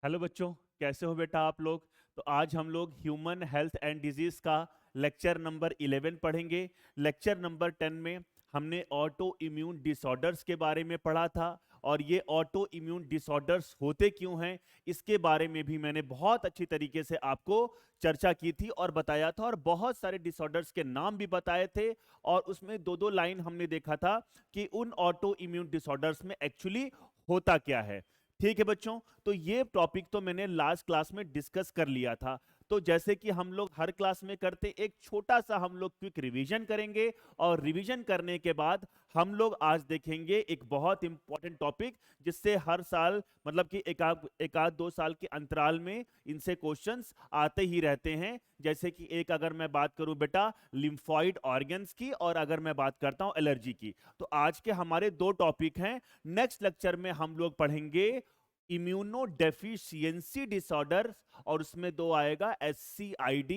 Hello बच्चों, कैसे हो बेटा आप लोग। तो आज हम लोग ह्यूमन हेल्थ एंड डिजीज का लेक्चर नंबर 11 पढ़ेंगे। लेक्चर नंबर 10 में हमने ऑटो इम्यून डिसऑर्डर्स के बारे में पढ़ा था, और ये ऑटो इम्यून डिसऑर्डर्स होते क्यों हैं इसके बारे में भी मैंने बहुत अच्छी तरीके से आपको चर्चा की थी और बताया था, और बहुत सारे डिसऑर्डर्स के नाम भी बताए थे। और उसमें दो दो लाइन हमने देखा था कि उन ऑटो इम्यून डिसऑर्डर्स में एक्चुअली होता क्या है। ठीक है बच्चों, तो ये टॉपिक तो मैंने लास्ट क्लास में डिस्कस कर लिया था। तो जैसे कि हम लोग हर क्लास में करते, एक छोटा सा हम लोग क्विक रिवीजन करेंगे, और रिवीजन करने के बाद हम लोग आज देखेंगे एक बहुत इंपॉर्टेंट टॉपिक, जिससे हर साल मतलब कि एक आध 2 साल के अंतराल में इनसे क्वेश्चंस आते ही रहते हैं। जैसे कि एक अगर मैं बात करूं बेटा लिम्फॉइड ऑर्गन्स की, और अगर मैं बात करता हूं एलर्जी की, तो आज के हमारे दो टॉपिक हैं। नेक्स्ट लेक्चर में हम लोग पढ़ेंगे इम्यूनो डेफिशिएंसी डिसऑर्डर, और उसमें दो आएगा SCID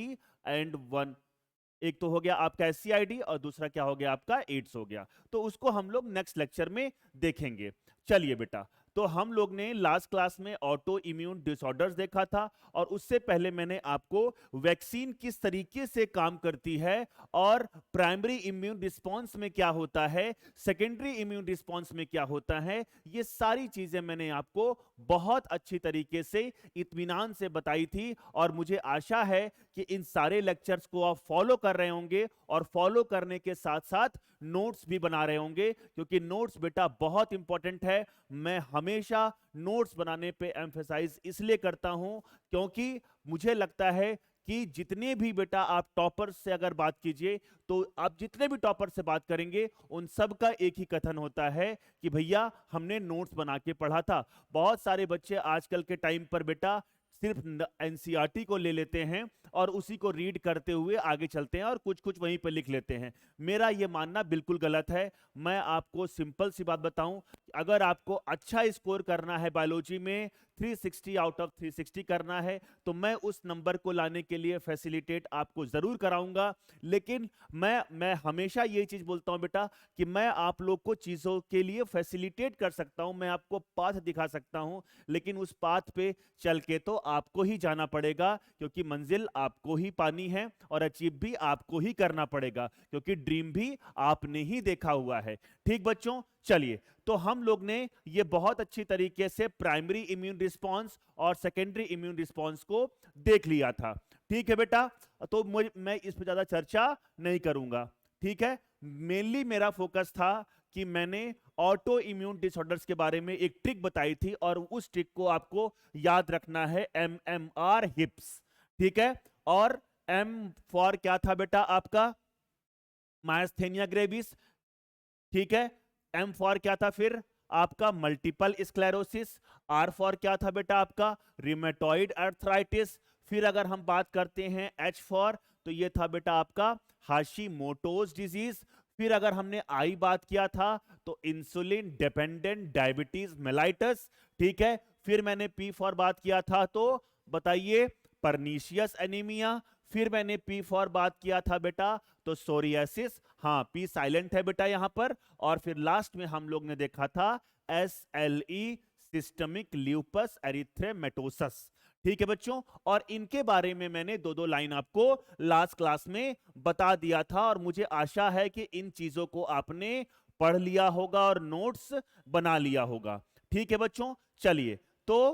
एंड वन। एक तो हो गया आपका SCID और दूसरा क्या हो गया आपका एड्स हो गया। तो उसको हम लोग नेक्स्ट लेक्चर में देखेंगे। चलिए बेटा, तो हम लोग ने लास्ट क्लास में ऑटो इम्यून डिसऑर्डर्स देखा था, और उससे पहले मैंने आपको वैक्सीन किस तरीके से काम करती है, और प्राइमरी इम्यून रिस्पॉन्स में क्या होता है, सेकेंडरी इम्यून रिस्पॉन्स में क्या होता है, ये सारी चीजें मैंने आपको बहुत अच्छी तरीके से इत्मीनान से बताई थी। और मुझे आशा है कि इन सारे लेक्चर्स को आप फॉलो कर रहे होंगे, और फॉलो करने के साथ साथ नोट्स भी बना रहे होंगे, क्योंकि नोट्स बेटा बहुत इंपॉर्टेंट है। मैं हमेशा नोट्स बनाने पे एम्फेसाइज इसलिए करता हूं, क्योंकि मुझे लगता है कि जितने भी बेटा आप टॉपर्स से अगर बात कीजिए, तो आप जितने भी टॉपर से बात करेंगे उन सब का एक ही कथन होता है कि भैया हमने नोट्स बना के पढ़ा था। बहुत सारे बच्चे आजकल के टाइम पर बेटा सिर्फ एनसीईआरटी को ले लेते हैं और उसी को रीड करते हुए आगे चलते हैं, और कुछ कुछ वहीं पर लिख लेते हैं। मेरा यह मानना बिल्कुल गलत है। मैं आपको सिंपल सी बात बताऊं, अगर आपको अच्छा स्कोर करना है बायोलॉजी में, 360 आउट ऑफ 360 करना है, तो मैं उस नंबर को लाने के लिए फैसिलिटेट आपको जरूर कराऊंगा। लेकिन मैं हमेशा ये चीज बोलता हूं बेटा, कि मैं आप लोग को चीजों के लिए फैसिलिटेट कर सकता हूं, मैं आपको पाथ दिखा सकता हूं, लेकिन उस पाथ पे चल के तो आपको ही जाना पड़ेगा, क्योंकि मंजिल आपको ही पानी है, और अचीव भी आपको ही करना पड़ेगा, क्योंकि ड्रीम भी आपने ही देखा हुआ है। ठीक बच्चों, चलिए, तो हम लोग ने ये बहुत अच्छी तरीके से प्राइमरी इम्यून रिस्पांस और सेकेंडरी इम्यून रिस्पांस को देख लिया था। ठीक है बेटा, तो मैं इस पर ज्यादा चर्चा नहीं करूंगा। ठीक है, मेनली मेरा फोकस था कि मैंने ऑटो इम्यून डिसऑर्डर्स के बारे में एक ट्रिक बताई थी, और उस ट्रिक को आपको याद रखना है, MMR हिप्स। ठीक है, और M फॉर क्या था बेटा आपका, मायस्थेनिया ग्रेविस। ठीक है, M फॉर क्या था फिर आपका, मल्टीपल स्क्लेरोसिस। R फॉर क्या था बेटा आपका, रिमेटॉइड अर्थराइटिस। फिर अगर हम बात करते हैं H फॉर, तो ये था बेटा आपका हाशीमोटोज डिजीज। फिर अगर हमने I बात किया था, तो इंसुलिन डिपेंडेंट डायबिटीज मेलाइटस। ठीक है, फिर मैंने P फॉर बात किया था, तो बताइए परनीशियस एनीमिया। फिर मैंने P फॉर बात किया था बेटा, तो सोरियासिस। हाँ, P साइलेंट है बेटा यहां पर। और फिर लास्ट में हम लोग ने देखा था SLE, सिस्टमिक ल्यूपस एरिथ्रेमेटोसस। ठीक है बच्चों, और इनके बारे में मैंने दो दो लाइन आपको लास्ट क्लास में बता दिया था, और मुझे आशा है कि इन चीजों को आपने पढ़ लिया होगा और नोट्स बना लिया होगा। ठीक है बच्चों, चलिए, तो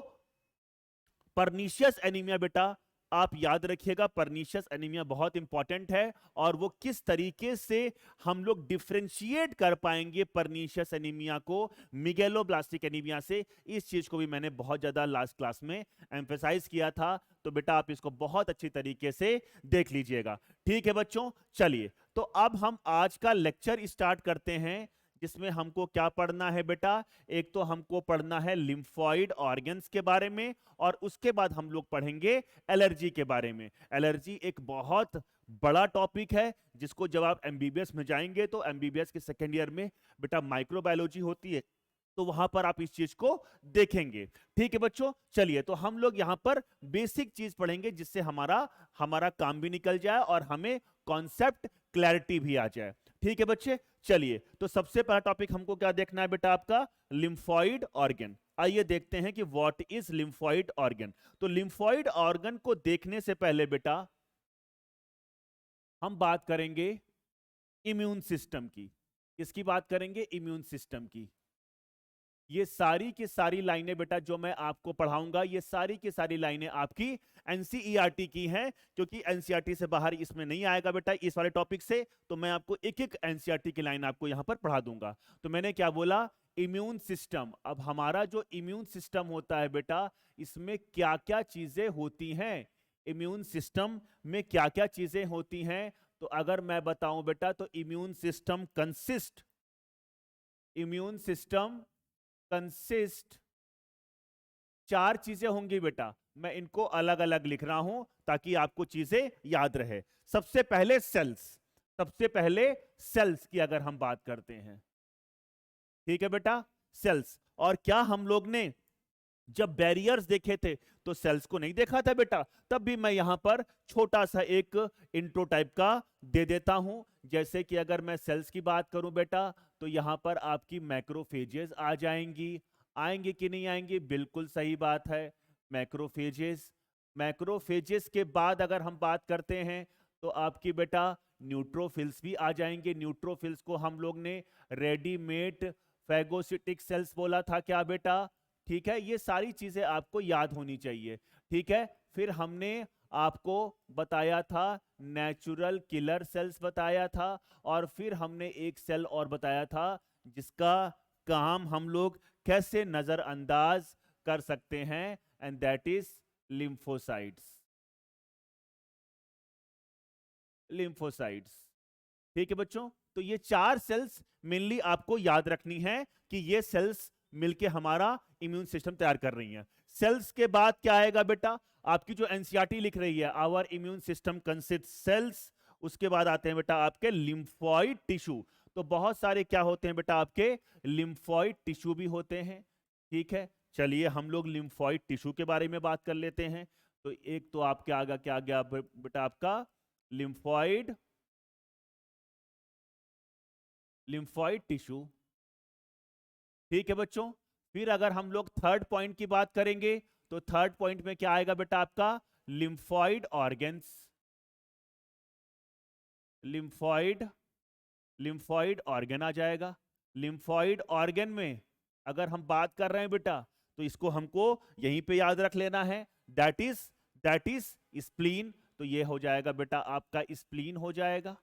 परनीशियस एनीमिया बेटा आप याद रखिएगा, परनीशियस एनीमिया बहुत इंपॉर्टेंट है, और वो किस तरीके से हम लोग डिफरेंशिएट कर पाएंगे परनीशियस एनीमिया को मिगेलोब्लास्टिक एनीमिया से, इस चीज को भी मैंने बहुत ज्यादा लास्ट क्लास में एम्फेसाइज किया था। तो बेटा आप इसको बहुत अच्छी तरीके से देख लीजिएगा। ठीक है बच्चों, चलिए, तो अब हम आज का लेक्चर स्टार्ट करते हैं, जिसमें हमको क्या पढ़ना है बेटा, एक तो हमको पढ़ना है लिम्फॉइड ऑर्गन्स के बारे में, और उसके बाद हम लोग पढ़ेंगे एलर्जी के बारे में। एलर्जी एक बहुत बड़ा टॉपिक है, जिसको जब आप एमबीबीएस में जाएंगे, तो एमबीबीएस के सेकेंड ईयर में बेटा माइक्रोबायोलॉजी होती है, तो वहां पर आप इस चीज को देखेंगे। ठीक है बच्चों, चलिए, तो हम लोग यहां पर बेसिक चीज पढ़ेंगे, जिससे हमारा हमारा काम भी निकल जाए और हमें कॉन्सेप्ट क्लैरिटी भी आ जाए। ठीक है बच्चे, चलिए, तो सबसे पहला टॉपिक हमको क्या देखना है बेटा आपका, लिम्फॉइड ऑर्गन। आइए देखते हैं कि व्हाट इज लिम्फोइड ऑर्गन। तो लिम्फोइड ऑर्गन को देखने से पहले बेटा हम बात करेंगे इम्यून सिस्टम की। किसकी बात करेंगे? इम्यून सिस्टम की। ये सारी की सारी लाइनें बेटा जो मैं आपको पढ़ाऊंगा, ये सारी की सारी लाइनें आपकी एनसीईआरटी की हैं, क्योंकि एनसीईआरटी से बाहर इसमें नहीं आएगा बेटा इस वाले टॉपिक से। तो मैं आपको एक एक एनसीईआरटी की लाइन आपको यहां पर पढ़ा दूंगा। तो मैंने क्या बोला? Immune system. अब हमारा जो इम्यून सिस्टम होता है बेटा, इसमें क्या क्या चीजें होती हैं? इम्यून सिस्टम में क्या क्या चीजें होती हैं? तो अगर मैं बताऊं बेटा, तो इम्यून सिस्टम कंसिस्ट चार चीजें होंगी बेटा। मैं इनको अलग अलग लिख रहा हूं ताकि आपको चीजें याद रहे। सबसे पहले सेल्स की अगर हम बात करते हैं, ठीक है बेटा, सेल्स। और क्या हम लोग ने जब बैरियर्स देखे थे तो सेल्स को नहीं देखा था बेटा? तब भी मैं यहां पर छोटा सा एक इंट्रो टाइप का दे देता हूं। जैसे कि अगर मैं सेल्स की बात करूं बेटा, तो यहां पर आपकी मैक्रोफेजेस आ जाएंगी। आएंगे कि नहीं आएंगी? बिल्कुल सही बात है, मैक्रोफेजेस। मैक्रोफेजेस के बाद अगर हम बात करते हैं तो आपकी बेटा न्यूट्रोफिल्स भी आ जाएंगे। न्यूट्रोफिल्स को हम लोग ने रेडीमेड फैगोसिटिक सेल्स बोला था क्या बेटा? ठीक है, ये सारी चीजें आपको याद होनी चाहिए। ठीक है, फिर हमने आपको बताया था नेचुरल किलर सेल्स बताया था, और फिर हमने एक सेल और बताया था जिसका काम हम लोग कैसे नजरअंदाज कर सकते हैं, and that is lymphocytes. Lymphocytes, ठीक है बच्चों। तो ये चार सेल्स मेनली आपको याद रखनी है कि ये सेल्स मिलके हमारा इम्यून सिस्टम तैयार कर रही हैं। सेल्स के बाद क्या आएगा बेटा? आपकी जो एनसीईआरटी लिख रही है, our immune system consist cells. उसके बाद आते हैं बेटा आपके लिम्फोइड टिश्यू। तो बहुत सारे क्या होते हैं बेटा? आपके लिम्फोइड टिश्यू भी होते हैं। ठीक है, चलिए हम लोग लिम्फोइड टिश्यू के बारे में बात कर लेते हैं। तो एक तो आपके आगे क्या आ गया बेटा? आपका लिम्फोइड लिम्फोइड टिश्यू। ठीक है बच्चों। फिर अगर हम लोग थर्ड पॉइंट की बात करेंगे, तो थर्ड पॉइंट में क्या आएगा बेटा? आपका lymphoid organs. Lymphoid lymphoid organ आ जाएगा। लिम्फोइड ऑर्गन में अगर हम बात कर रहे हैं बेटा, तो इसको हमको यहीं पे याद रख लेना है। That is spleen. तो ये हो जाएगा बेटा आपका स्प्लीन हो जाएगा।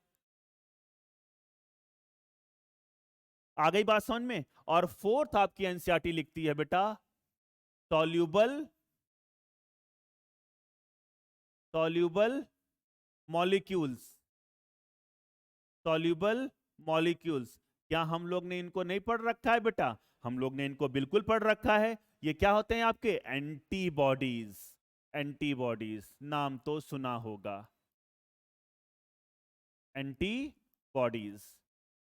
आ गई बात समझ में? और फोर्थ आपकी एनसीईआरटी लिखती है बेटा soluble soluble molecules. Soluble molecules, क्या हम लोग ने इनको नहीं पढ़ रखा है बेटा? हम लोग ने इनको बिल्कुल पढ़ रखा है। ये क्या होते हैं आपके? एंटीबॉडीज। एंटीबॉडीज नाम तो सुना होगा, एंटीबॉडीज।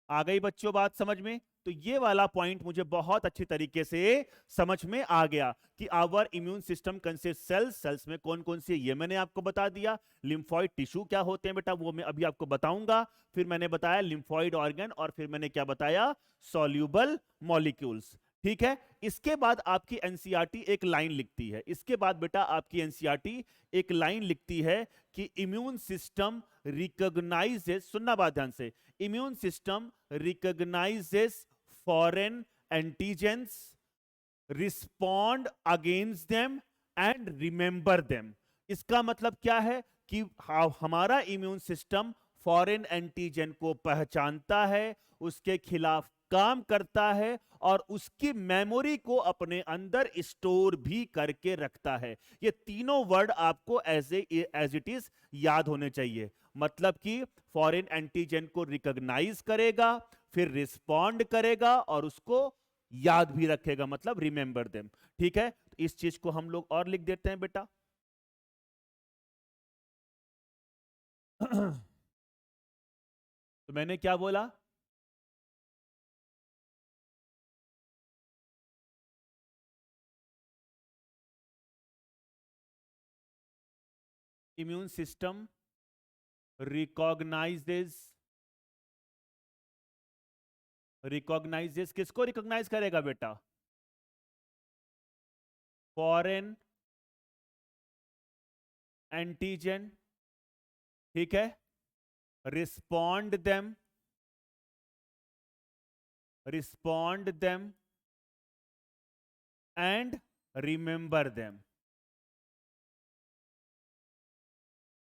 आ गई बच्चों बात समझ में? तो ये वाला पॉइंट मुझे बहुत अच्छी तरीके से समझ में आ गया कि our immune system consist cells. Cells में कौन कौन से, ये मैंने आपको बता दिया। लिम्फोइड टिश्यू क्या होते हैं बेटा, वो मैं अभी आपको बताऊंगा। फिर मैंने बताया लिम्फोइड ऑर्गन, और फिर मैंने क्या बताया? Soluble molecules. ठीक है, इसके बाद आपकी एनसीईआरटी एक लाइन लिखती है। इसके बाद बेटा आपकी एनसीईआरटी एक लाइन लिखती है कि इम्यून सिस्टम रिकॉग्नाइजेस, सुनना बात ध्यान से, immune system recognizes foreign antigens, respond against them and remember them। इसका मतलब क्या है कि हमारा इम्यून सिस्टम फॉरेन एंटीजन को पहचानता है, उसके खिलाफ काम करता है, और उसकी मेमोरी को अपने अंदर स्टोर भी करके रखता है। ये तीनों वर्ड आपको एज इट इज याद होने चाहिए। मतलब कि फॉरेन एंटीजन को रिकॉग्नाइज करेगा, फिर रिस्पॉन्ड करेगा, और उसको याद भी रखेगा, मतलब रिमेंबर देम। ठीक है, इस चीज को हम लोग और लिख देते हैं बेटा। तो मैंने क्या बोला? इम्यून सिस्टम रिकॉग्नाइजेज रिकॉग्नाइजेज किसको रिकॉग्नाइज करेगा बेटा? फॉरेन एंटीजन, ठीक है, respond them and remember them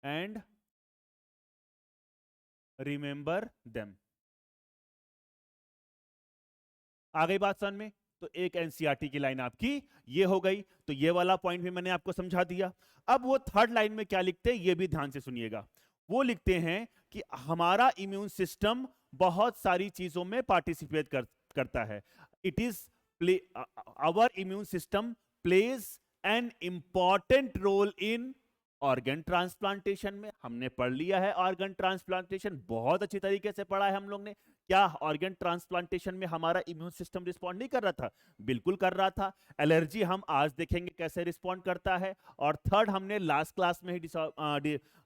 and remember them. आ गई बात समझ में? तो एक एनसीईआरटी की लाइन आपकी ये हो गई, तो ये वाला पॉइंट भी मैंने आपको समझा दिया। अब वो थर्ड लाइन में क्या लिखते हैं ये भी ध्यान से सुनिएगा। वो लिखते हैं कि हमारा इम्यून सिस्टम बहुत सारी चीजों में पार्टिसिपेट करता है। It is play our immune system plays an important role in organ transplantation में। हमने पढ़ लिया है ऑर्गन ट्रांसप्लांटेशन, बहुत अच्छी तरीके से पढ़ा है हम लोग ने। क्या ऑर्गन ट्रांसप्लांटेशन में हमारा इम्यून सिस्टम रिस्पॉन्ड नहीं कर रहा था? बिल्कुल कर रहा था। एलर्जी हम आज देखेंगे कैसे रिस्पॉन्ड करता है। और थर्ड हमने लास्ट क्लास में ही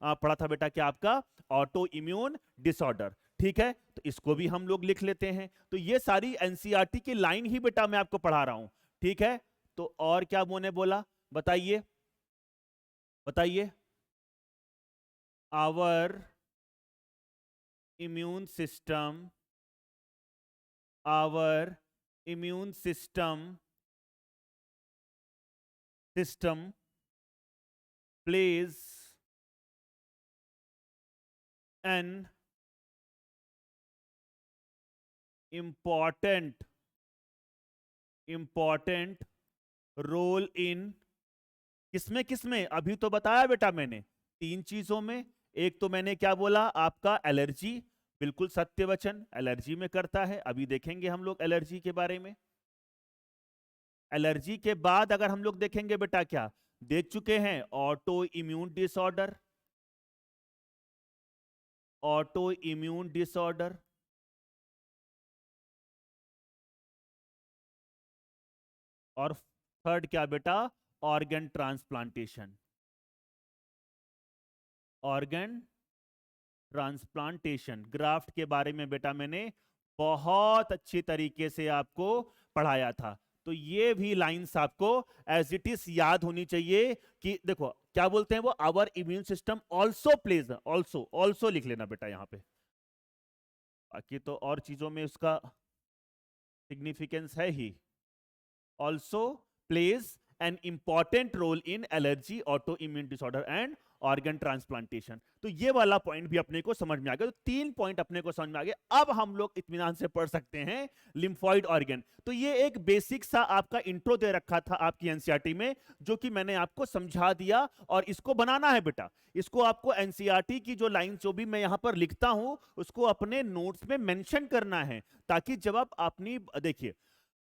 पढ़ा था बेटा क्या आपका ऑटो इम्यून डिसऑर्डर, ठीक है। तो इसको भी हम लोग लिख लेते हैं। तो ये सारी एनसीईआरटी की लाइन ही बेटा मैं आपको पढ़ा रहा हूं, ठीक है। तो और क्या मैंने बोला बताइए बताइए। Our immune system our immune system plays an important role in किसमें किसमें? अभी तो बताया बेटा मैंने, तीन चीजों में। एक तो मैंने क्या बोला आपका एलर्जी, बिल्कुल सत्य वचन, एलर्जी में करता है। अभी देखेंगे हम लोग एलर्जी के बारे में। एलर्जी के बाद अगर हम लोग देखेंगे बेटा क्या देख चुके हैं, auto immune disorder, auto immune disorder, और थर्ड क्या बेटा organ transplantation. Organ transplantation graft के बारे में बेटा मैंने बहुत अच्छी तरीके से आपको पढ़ाया था। तो ये भी लाइंस आपको एज इट इज याद होनी चाहिए कि देखो क्या बोलते हैं वो, our immune system also plays, also also लिख लेना बेटा यहां पे, बाकी तो और चीजों में उसका सिग्निफिकेंस है ही। Also plays an important role in allergy, auto immune disorder and organ transplantation. तो ये वाला पॉइंट भी अपने को समझ में आ गया। तो तीन पॉइंट अपने को समझ में आ गए। अब हम लोग इत्मीनान से पढ़ सकते हैं लिम्फॉइड ऑर्गन। तो ये एक बेसिक सा आपका इंट्रो दे रखा था आपकी एनसीईआरटी में, जो कि मैंने आपको समझा दिया। और इसको बनाना है बेटा, इसको आपको एनसीईआरटी की जो लाइन जो भी मैं यहां पर लिखता हूं उसको अपने नोट्स में मेंशन करना है, ताकि जब आप अपनी देखिए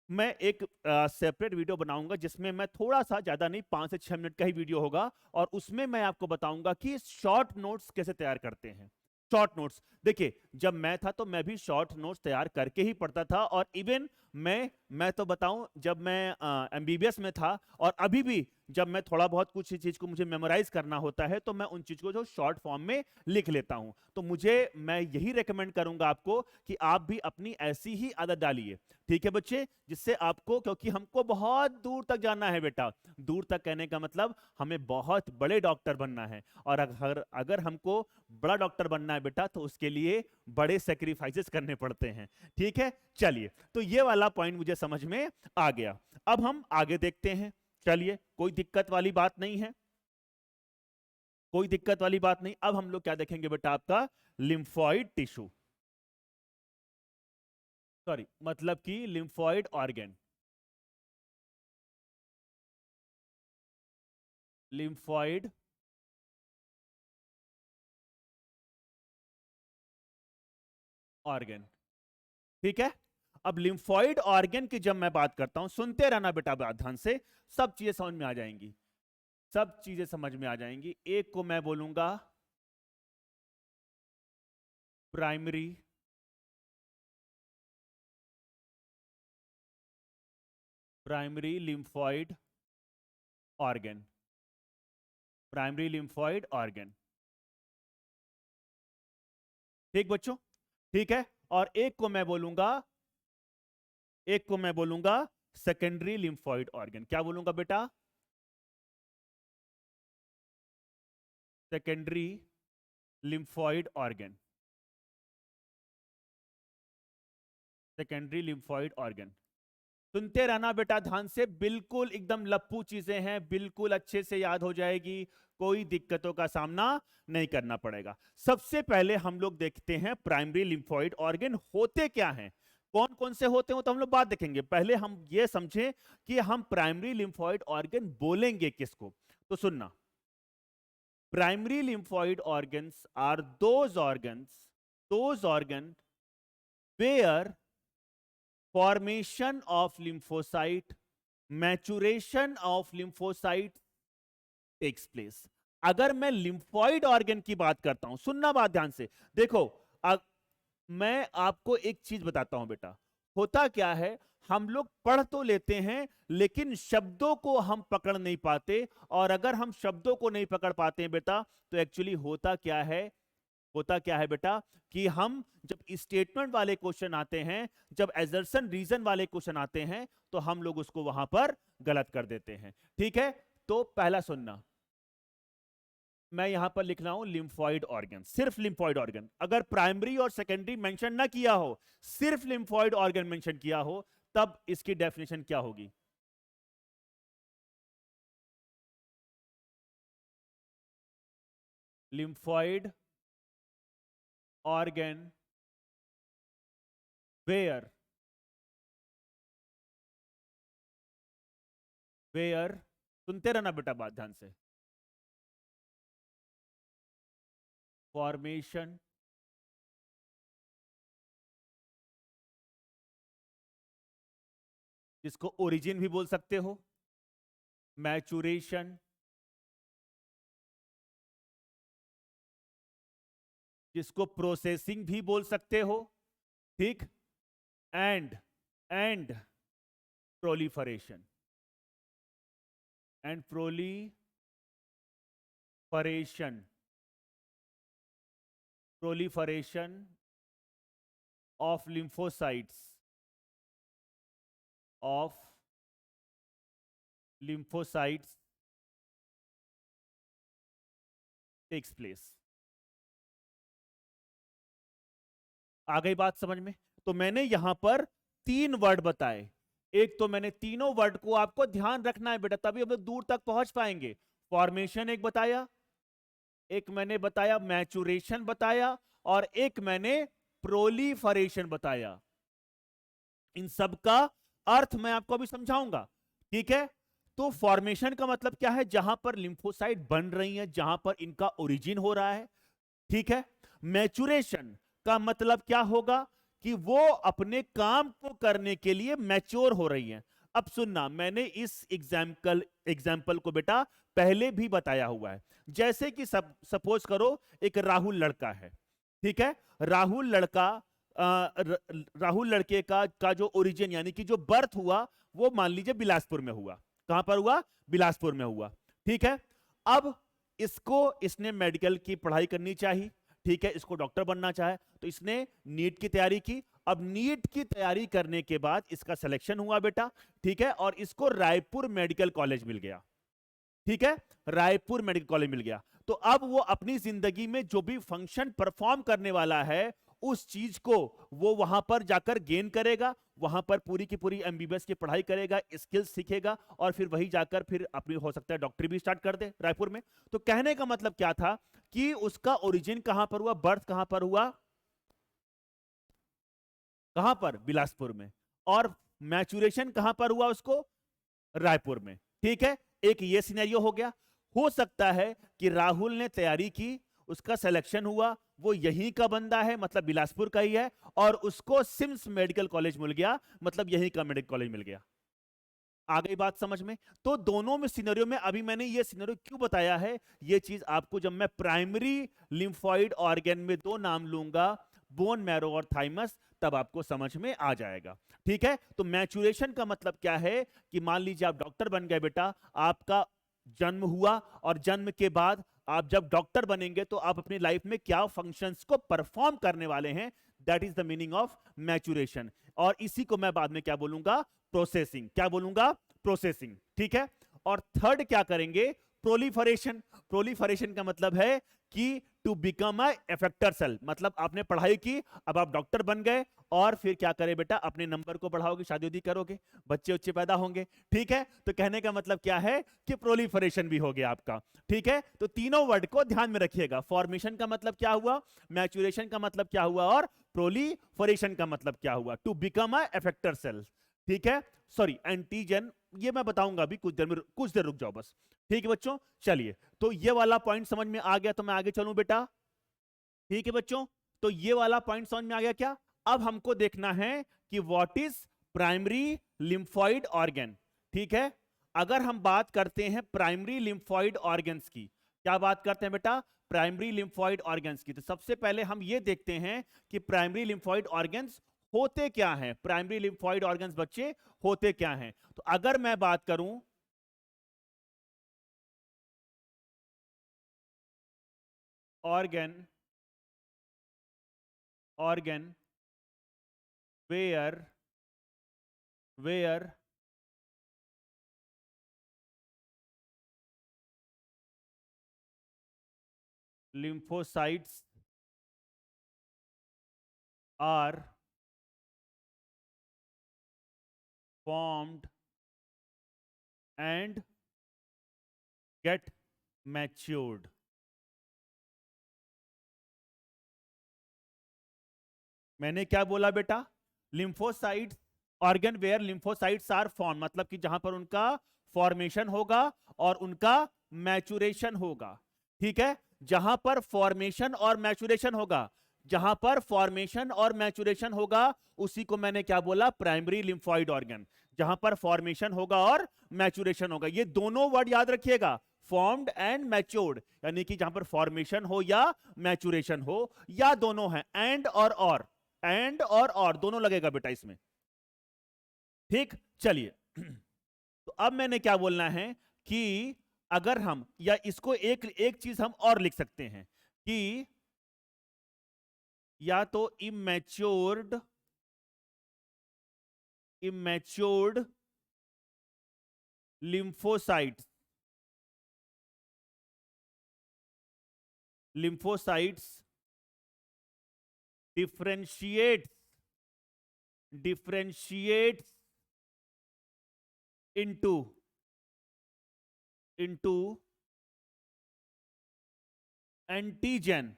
मैं एक सेपरेट वीडियो बनाऊंगा जिसमें मैं थोड़ा सा ज्यादा नहीं 5 से 6 मिनट का ही वीडियो होगा, और उसमें मैं आपको बताऊंगा कि शॉर्ट नोट्स कैसे तैयार करते हैं। शॉर्ट नोट्स देखिए, जब मैं था तो मैं भी शॉर्ट नोट्स तैयार करके ही पढ़ता था। और इवन मैं तो बताऊं, जब मैं एमबीबीएस में था और अभी भी जब मैं थोड़ा बहुत कुछ चीज को मुझे मेमोराइज करना होता है तो मैं उन चीज को जो शॉर्ट फॉर्म में लिख लेता हूं। तो मैं यही रेकमेंड करूंगा आपको कि आप भी अपनी ऐसी ही आदत डालिए, ठीक है बच्चे, जिससे आपको, क्योंकि हमको बहुत दूर तक जाना है बेटा। दूर तक कहने का मतलब हमें बहुत बड़े डॉक्टर बनना है, और अगर हमको बड़ा डॉक्टर बनना है बेटा तो उसके लिए बड़े सेक्रीफाइसेस करने पड़ते हैं, ठीक है। चलिए, तो ये वाला पॉइंट मुझे समझ में आ गया। अब हम आगे देखते हैं। चलिए, कोई दिक्कत वाली बात नहीं है, कोई दिक्कत वाली बात नहीं। अब हम लोग क्या देखेंगे बेटा आपका लिम्फॉइड टिश्यू, सॉरी मतलब कि लिम्फॉइड ऑर्गन। लिम्फॉइड ऑर्गन, ठीक है। अब लिम्फॉइड ऑर्गन की जब मैं बात करता हूं, सुनते रहना बेटा ध्यान से, सब चीजें समझ में आ जाएंगी, सब चीजें समझ में आ जाएंगी। एक को मैं बोलूंगा primary primary lymphoid organ, primary lymphoid organ, ठीक बच्चों, ठीक है। और एक को मैं बोलूंगा सेकेंडरी लिम्फॉइड ऑर्गन। क्या बोलूंगा बेटा? Secondary lymphoid organ, secondary lymphoid organ. सुनते रहना बेटा ध्यान से, बिल्कुल एकदम लप्पू चीजें हैं, बिल्कुल अच्छे से याद हो जाएगी, कोई दिक्कतों का सामना नहीं करना पड़ेगा। सबसे पहले हम लोग देखते हैं प्राइमरी लिम्फॉइड ऑर्गन होते क्या हैं, कौन कौन से होते हैं तो हम लोग बात देखेंगे। पहले हम ये समझें कि हम प्राइमरी लिम्फॉइड ऑर्गन बोलेंगे किसको। तो सुनना, primary lymphoid organs are those organ where formation of lymphocyte, maturation of lymphocyte takes place। अगर मैं लिम्फॉइड ऑर्गन की बात करता हूं, सुनना बात ध्यान से, देखो मैं आपको एक चीज बताता हूं बेटा, होता क्या है, हम लोग पढ़ तो लेते हैं लेकिन शब्दों को हम पकड़ नहीं पाते, और अगर हम शब्दों को नहीं पकड़ पाते हैं बेटा तो एक्चुअली होता क्या है बेटा कि हम जब स्टेटमेंट वाले क्वेश्चन आते हैं, जब एजर्शन रीजन वाले क्वेश्चन आते हैं, तो हम लोग उसको वहां पर गलत कर देते हैं। ठीक है, तो पहला सुनना, मैं यहां पर लिख रहा हूं लिम्फॉइड ऑर्गन, सिर्फ लिम्फॉइड ऑर्गन। अगर प्राइमरी और सेकेंडरी मेंशन ना किया हो, सिर्फ लिम्फॉइड ऑर्गन मेंशन किया हो, तब इसकी डेफिनेशन क्या होगी? लिम्फॉइड ऑर्गन वेयर सुनते रहना बेटा बात ध्यान से, फॉर्मेशन जिसको ओरिजिन भी बोल सकते हो, मैचुरेशन जिसको प्रोसेसिंग भी बोल सकते हो, ठीक, and proliferation proliferation of lymphocytes takes place। आ गई बात समझ में? तो मैंने यहां पर 3 वर्ड बताए, एक तो मैंने तीनों वर्ड को आपको ध्यान रखना है बेटा, तभी हम लोग दूर तक पहुंच पाएंगे। फॉर्मेशन एक बताया, एक मैंने बताया मैचुरेशन बताया, और एक मैंने प्रोलीफरेशन बताया। इन सब का अर्थ मैं आपको अभी समझाऊंगा, ठीक है? तो फॉर्मेशन का मतलब क्या है? जहां पर लिम्फोसाइट बन रही है, जहां पर इनका ओरिजिन हो रहा है, ठीक है? मैचुरेशन का मतलब क्या होगा? कि वो अपने काम को करने के लिए मैच्योर हो रही है। अब सुनना, मैंने इस एग्जाम्पल को बेटा पहले भी बताया हुआ है। जैसे कि सपोज करो एक राहुल लड़का है, ठीक है? राहुल लड़के का जो ओरिजिन यानी कि जो बर्थ हुआ, वो मान लीजिए बिलासपुर में हुआ। कहां पर हुआ? बिलासपुर में हुआ, ठीक है? अब इसने मेडिकल की पढ़ाई करनी चाहिए, ठीक है? इसको डॉक्टर बनना चाहे तो इसने नीट की तैयारी की। अब नीट की तैयारी करने के बाद इसका सिलेक्शन हुआ बेटा, ठीक है? और इसको रायपुर मेडिकल कॉलेज मिल गया, ठीक है? रायपुर मेडिकल कॉलेज मिल गया। तो अब वो अपनी जिंदगी में जो भी फंक्शन परफॉर्म करने वाला है, उस चीज को वो वहां पर जाकर गेन करेगा, वहां पर पूरी की पूरी एमबीबीएस की पढ़ाई करेगा, स्किल्स सीखेगा, और फिर वही जाकर फिर अपनी हो सकता है डॉक्टरी भी स्टार्ट कर दे रायपुर में। तो कहने का मतलब क्या था कि उसका ओरिजिन कहां पर हुआ, बर्थ कहां पर हुआ? कहां पर? बिलासपुर में। और मैचुरेशन कहां पर हुआ उसको? रायपुर में, ठीक है? एक ये सिनेरियो हो गया। हो सकता है कि राहुल ने तैयारी की, उसका सिलेक्शन हुआ, वो यहीं का बंदा है, मतलब बिलासपुर का ही है, और उसको सिम्स मेडिकल कॉलेज मिल गया, मतलब यहीं का मेडिकल कॉलेज मिल गया। आ गई बात समझ में? तो दोनों में सिनेरियो में अभी मैंने ये सिनेरियो क्यों बताया है, ये चीज आपको जब मैं प्राइमरी लिम्फॉइड ऑर्गन में 2 नाम लूंगा, बोन मैरो और थाइमस, तब आपको समझ में आ जाएगा, ठीक है? तो मैचुरेशन का मतलब क्या है कि मान लीजिए आप डॉक्टर बन गए बेटा, आपका जन्म हुआ, और जन्म के बाद आप जब डॉक्टर बनेंगे तो आप अपनी लाइफ में क्या फंक्शंस को परफॉर्म करने वाले हैं, that is the meaning of maturation. और इसी को मैं बाद में क्या बोलूंगा? प्रोसेसिंग। क्या बोलूंगा? प्रोसेसिंग, ठीक है? और थर्ड क्या करेंगे? प्रोलिफरेशन, प्रोलिफरेशन का मतलब है कि to become a effector cell, मतलब आपने पढ़ाई की, अब आप डॉक्टर बन गए, और फिर क्या करे बेटा, अपने नंबर को बढ़ाओगे, शादी उदी करोगे, बच्चे उच्चे पैदा होंगे, ठीक है। तो कहने का मतलब क्या है कि प्रोलिफरेशन भी हो गया आपका, ठीक है। तो तीनों वर्ड को ध्यान में रखिएगा, फॉर्मेशन का मतलब क्या हुआ, मैचुरेशन का मतलब क्या हुआ, और प्रोलिफरेशन का मतलब क्या हुआ, to become a effector cell, ठीक है। सॉरी, एंटीजन, ये मैं बताऊंगा अभी, कुछ देर रुक जाओ बस, ठीक है बच्चों। चलिए, तो ये वाला पॉइंट समझ में आ गया, तो मैं आगे चलूं बेटा, ठीक है बच्चों। तो ये वाला पॉइंट समझ में आ गया क्या। अब हमको देखना है कि what is primary lymphoid organ, ठीक है। अगर हम बात करते हैं प्राइमरी लिम्फॉइड ऑर्गन्स की, क्या बात करते हैं बेटा, प्राइमरी लिम्फॉइड ऑर्गन्स की, तो सबसे पहले हम ये देखते हैं कि प्राइमरी लिम्फॉइड ऑर्गन्स होते क्या हैं, प्राइमरी लिम्फॉइड ऑर्गन्स बच्चे होते क्या हैं। तो अगर मैं बात करूं organ, organ where, where lymphocytes are formed and get matured। मैंने क्या बोला बेटा, lymphocytes, organ where lymphocytes are form, मतलब कि जहां पर उनका फॉर्मेशन होगा और उनका मैचुरेशन होगा, ठीक है। जहां पर फॉर्मेशन और मैचुरेशन होगा, जहां पर फॉर्मेशन और मैचुरेशन होगा, उसी को मैंने क्या बोला, प्राइमरी लिम्फॉइड ऑर्गन, जहां पर फॉर्मेशन होगा और मैचुरेशन होगा। ये दोनों वर्ड याद रखिएगा, फॉर्म्ड एंड मैच्योर्ड, यानी कि जहां पर फॉर्मेशन हो या मैचुरेशन हो, या दोनों है, एंड और एंड और दोनों लगेगा बेटा इसमें, ठीक। चलिए तो अब मैंने क्या बोलना है कि अगर हम, या इसको एक एक चीज हम और लिख सकते हैं कि या तो immatured, immatured lymphocytes, lymphocytes differentiates, differentiates into, into antigen,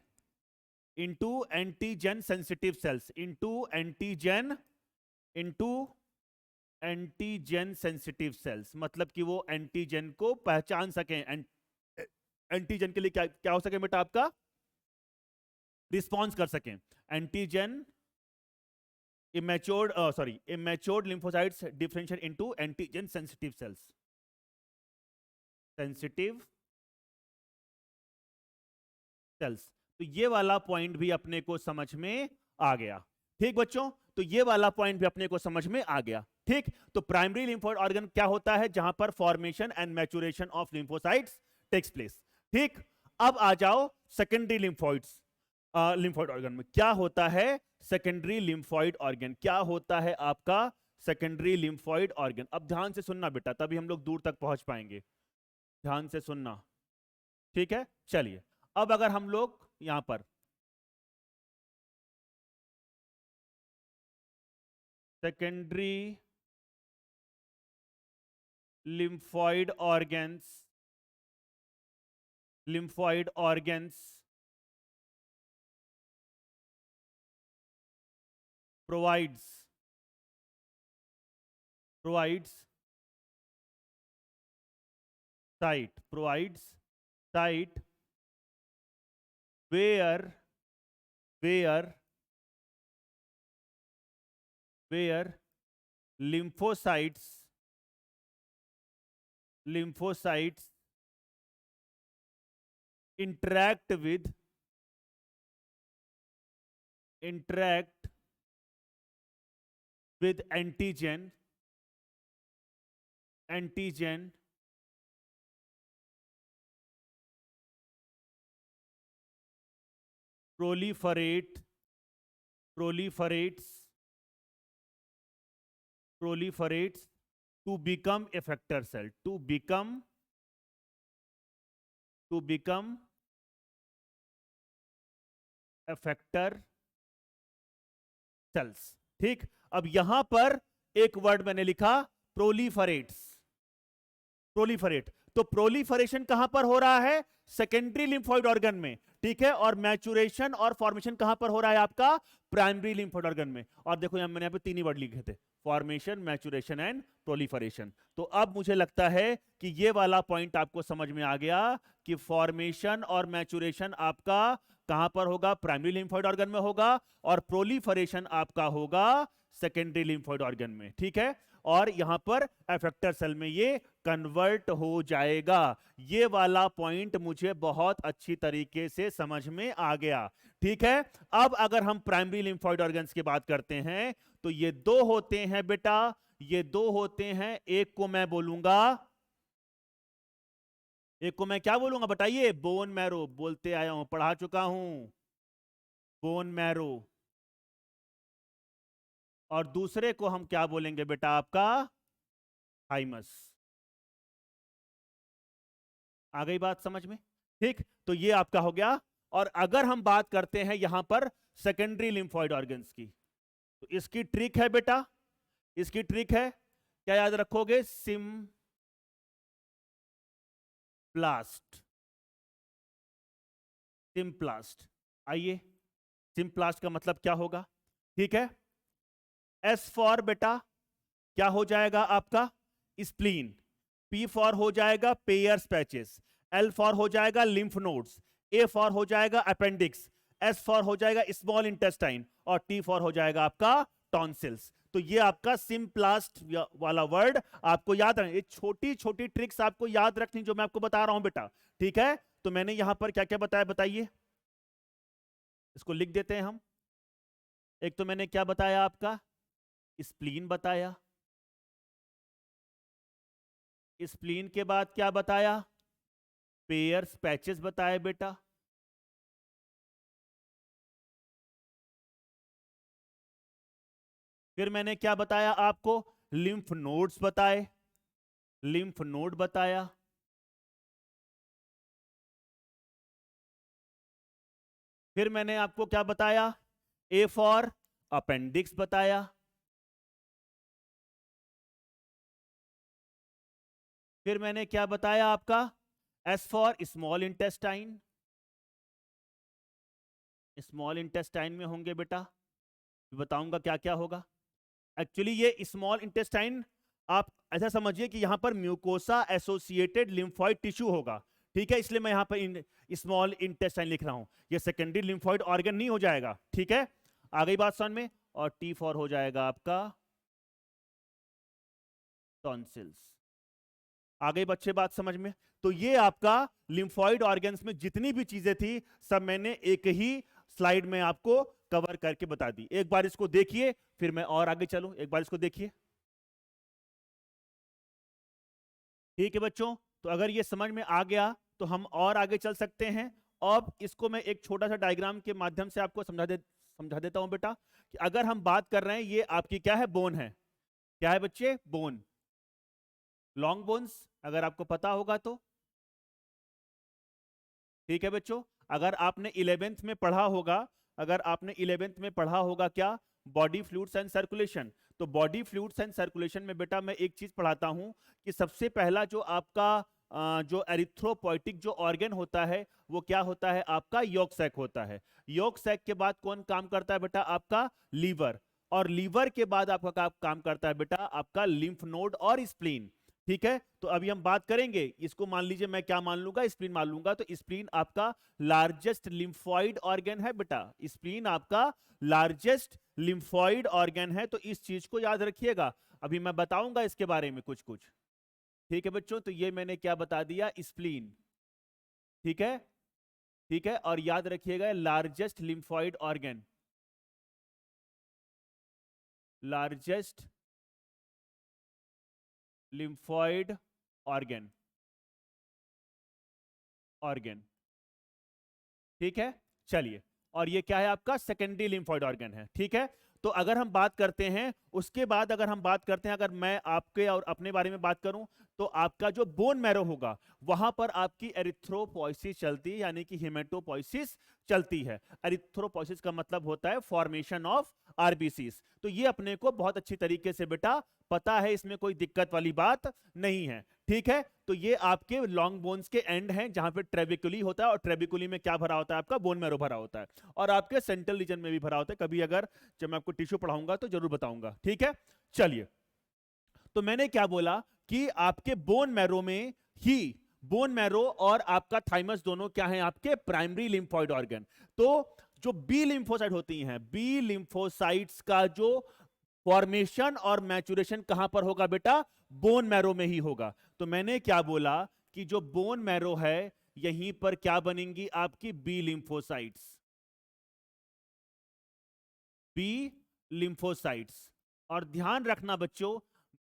into antigen sensitive sales, into antigen, into antigen sensitive sales, मतलब कि वो एंटीजन को पहचान सकें, एंटीजन के लिए क्या क्या हो सके बेटा, आपका रिस्पॉन्स कर सकें। Antigen immatured, sorry, immatured lymphocytes differentiate into antigen sensitive sales, sensitive sales. तो ये वाला पॉइंट भी अपने को समझ में आ गया, ठीक बच्चों। तो ये वाला पॉइंट भी अपने को समझ में आ गया, ठीक। तो प्राइमरी लिम्फोइड ऑर्गन क्या होता है, जहां पर formation and maturation of lymphocytes takes place, ठीक। अब आ जाओ सेकेंडरी लिम्फोइड्स, लिम्फोइड ऑर्गन में क्या होता है, सेकेंडरी लिम्फोइड ऑर्गन क्या होता है आपका, सेकेंडरी लिम्फोइड ऑर्गन। अब ध्यान से सुनना बेटा, तभी हम लोग दूर तक पहुंच पाएंगे, ध्यान से सुनना, ठीक है। चलिए, अब अगर हम लोग यहां पर secondary lymphoid organs, lymphoid organs provides, provides site, provides site where, where, where lymphocytes, lymphocytes interact with, interact with antigen, antigen proliferate, proliferates, proliferates to become effector cell, to become to become effector cells. ठीक, अब यहां पर एक word मैंने लिखा प्रोलीफरेट्स। प्रोलीफरेट, तो proliferation कहां पर हो रहा है? सेकेंडरी लिम्फोइड ऑर्गन में। ठीक है, और मैचुरेशन और फॉर्मेशन कहां पर हो रहा है आपका? प्राइमरी लिम्फोइड ऑर्गन में। और देखो यहां मैंने यहाँ पे तीन ही वर्ड लिखे थे, फॉर्मेशन, मैचुरेशन एंड प्रोलीफरेशन। तो अब मुझे लगता है कि ये वाला पॉइंट आपको समझ में आ गया कि फॉर्मेशन और मैचुरेशन आपका कहां पर होगा? प्राइमरी लिम्फोइड ऑर्गन में होगा, और प्रोलीफरेशन आपका होगा सेकेंडरी लिम्फोइड ऑर्गन में। ठीक है, और यहां पर एफेक्टर सेल में ये कन्वर्ट हो जाएगा। ये वाला पॉइंट मुझे बहुत अच्छी तरीके से समझ में आ गया। ठीक है, अब अगर हम प्राइमरी लिम्फोइड ऑर्गन्स की बात करते हैं तो ये दो होते हैं बेटा, ये दो होते हैं। एक को मैं बोलूंगा, एक को मैं क्या बोलूंगा बताइए? Bone marrow. बोलते आया हूं, पढ़ा चुका हूं, बोन मैरो। और दूसरे को हम क्या बोलेंगे बेटा? आपका थाइमस। आ गई बात समझ में? ठीक, तो ये आपका हो गया। और अगर हम बात करते हैं यहां पर सेकेंडरी लिम्फोइड ऑर्गन्स की, तो इसकी ट्रिक है बेटा, इसकी ट्रिक है क्या? याद रखोगे? सिम्प्लास्ट। सिम्प्लास्ट, आइए, सिम्प्लास्ट का मतलब क्या होगा? ठीक है, एस फॉर बेटा क्या हो जाएगा आपका? स्प्लीन। पी फॉर हो जाएगा पेयर्स पैचेस। एल फॉर हो जाएगा लिम्फ नोड्स। ए फॉर हो जाएगा अपेंडिक्स। एस फॉर हो जाएगा स्मॉल इंटेस्टाइन। और टी फॉर हो जाएगा आपका टॉन्सिल्स। तो ये आपका सिम्प्लास्ट वाला वर्ड आपको याद रखना। ये छोटी छोटी ट्रिक्स आपको याद रखनी जो मैं आपको बता रहा हूं बेटा। ठीक है, तो मैंने यहां पर क्या क्या बताया बताइए, इसको लिख देते हैं हम। एक तो मैंने क्या बताया आपका? स्प्लीन बताया। स्प्लीन के बाद क्या बताया? पेयर्स पैचेस बताए बेटा। फिर मैंने क्या बताया आपको? लिम्फ नोड्स बताए, लिम्फ नोड बताया। फिर मैंने आपको क्या बताया? ए फॉर अपेंडिक्स बताया। फिर मैंने क्या बताया आपका? S for small intestine. Small intestine में होंगे बेटा, बताऊंगा क्या क्या होगा। एक्चुअली ये स्मॉल इंटेस्टाइन आप ऐसा समझिए कि यहां पर म्यूकोसा एसोसिएटेड लिम्फोइड टिश्यू होगा। ठीक है, इसलिए मैं यहां पर स्मॉल इंटेस्टाइन लिख रहा हूं। ये सेकेंडरी लिम्फोइड ऑर्गन नहीं हो जाएगा। ठीक है, आ गई बात समझ में? और टी फॉर हो जाएगा आपका टॉन्सिल्स। आ गई बच्चे बात समझ में? तो ये आपका लिम्फोइड ऑर्गन्स में जितनी भी चीजें थी सब मैंने एक ही स्लाइड में आपको कवर करके बता दी। एक बार इसको देखिए, फिर मैं और आगे चलूं। एक बार इसको देखिए। ठीक है बच्चों, तो अगर ये समझ में आ गया तो हम और आगे चल सकते हैं। अब इसको मैं एक छोटा सा डायग्राम के माध्यम से आपको समझा देता हूं बेटा, कि अगर हम बात कर रहे हैं, ये आपकी क्या है? बोन है। क्या है बच्चे? बोन, लॉन्ग बोन्स, अगर आपको पता होगा तो। ठीक है बच्चों, अगर आपने 11th में पढ़ा होगा, अगर आपने 11th में पढ़ा होगा क्या? Body fluids and circulation. तो बॉडी फ्लूइड्स एंड सर्कुलेशन में बेटा मैं एक चीज पढ़ाता हूं कि सबसे पहला जो आपका जो एरिथ्रोपोइटिक जो ऑर्गन होता है वो क्या होता है? आपका यॉर्क सैक होता है। यॉर्क सैक के बाद कौन काम करता है बेटा? आपका लीवर। और लीवर के बाद आपका काम करता है बेटा आपका लिम्फ नोड और स्प्लीन। ठीक है, तो अभी हम बात करेंगे इसको। मान लीजिए मैं क्या मान लूंगा? स्प्लीन मान लूंगा। तो स्प्लीन आपका लार्जेस्ट लिम्फोइड ऑर्गन है बेटा। स्प्लीन आपका लार्जेस्ट लिम्फोइड ऑर्गन है, तो इस चीज को याद रखिएगा। अभी मैं बताऊंगा इसके बारे में कुछ कुछ। ठीक है बच्चों, तो ये मैंने क्या बता दिया? स्प्लीन। ठीक है, ठीक है, और याद रखिएगा largest lymphoid organ, largest lymphoid organ, organ. ठीक है, चलिए, और ये क्या है? आपका सेकेंडरी लिम्फोइड ऑर्गन है। ठीक है, तो अगर हम बात करते हैं उसके बाद, अगर हम बात करते हैं, अगर मैं आपके और अपने बारे में बात करूं, तो आपका जो बोन मैरो होगा वहां पर आपकी एरिथ्रोपोइसिस चलती है, यानी कि हेमेटोपोइसिस चलती है। एरिथ्रोपोइसिस का मतलब होता है फॉर्मेशन ऑफ आरबीसीज। तो ये अपने को बहुत अच्छी तरीके से बेटा पता है, इसमें कोई दिक्कत वाली बात नहीं है। ठीक है, तो ये आपके लॉन्ग बोन्स के एंड हैं जहां पे ट्रेबिकुली होता है, और ट्रेबिकुली में क्या भरा होता है आपका बोन मैरो भरा होता है, और आपके सेंट्रल रीजन में भी भरा होता है। कभी अगर जब मैं आपको टिश्यू पढ़ाऊंगा तो जरूर बताऊंगा। ठीक है, चलिए, तो मैंने क्या बोला कि आपके बोन मैरो में ही, बोन मैरो और आपका थाइमस दोनों क्या है आपके प्राइमरी लिम्फोइड ऑर्गन। तो जो बी लिम्फोसाइट होती हैं, बी लिम्फोसाइट्स का जो फॉर्मेशन और मैचुरेशन कहां पर होगा बेटा, बोन मैरो में ही होगा। तो मैंने क्या बोला कि जो बोन मैरो है यहीं पर क्या बनेंगी आपकी बी लिम्फोसाइट्स, बी लिम्फोसाइट्स। और ध्यान रखना बच्चों,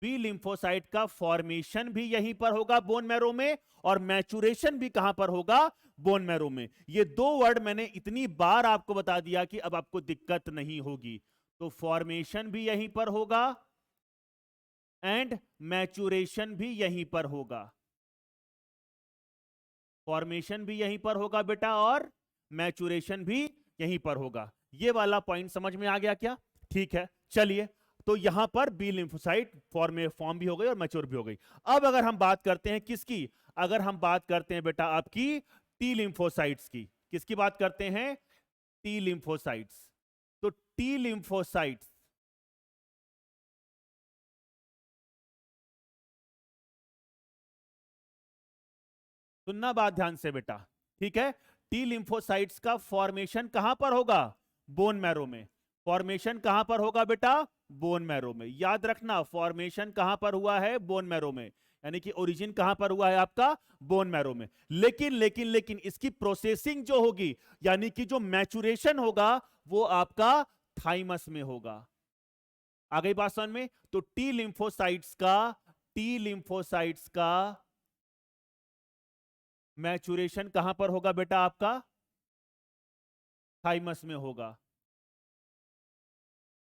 बी लिम्फोसाइट का फॉर्मेशन भी यहीं पर होगा बोन मैरो में, और मैचुरेशन भी कहां पर होगा, बोन मैरो में। ये दो वर्ड मैंने इतनी बार आपको बता दिया कि अब आपको दिक्कत नहीं होगी। तो फॉर्मेशन भी यहीं पर होगा एंड मैचुरेशन भी यहीं पर होगा, फॉर्मेशन भी यहीं पर होगा बेटा, और मैचुरेशन भी यहीं पर होगा। ये वाला पॉइंट समझ में आ गया क्या? ठीक है, चलिए, तो यहां पर बी लिम्फोसाइट फॉर्म भी हो गई और मैच्योर भी हो गई। अब अगर हम बात करते हैं किसकी, अगर हम बात करते हैं बेटा आपकी टी लिम्फोसाइट्स की, किसकी बात करते हैं, टी लिम्फोसाइट्स। तो टी लिम्फोसाइट्स, सुनना बात ध्यान से बेटा, ठीक है। टी लिम्फोसाइट्स का फॉर्मेशन कहां पर होगा, बोन मैरो में। फॉर्मेशन कहां पर होगा बेटा, बोन मैरो में। याद रखना, फॉर्मेशन कहां पर हुआ है, बोन मैरो में, यानी कि ओरिजिन कहां पर हुआ है आपका, बोन मैरो में। लेकिन लेकिन लेकिन इसकी प्रोसेसिंग जो होगी, यानी कि जो मैचुरेशन होगा, वो आपका थाइमस में होगा। आ गई बात समझ में? तो टी लिम्फोसाइट्स का, टी लिम्फोसाइट्स का मैचुरेशन कहां पर होगा बेटा आपका, थाइमस में होगा।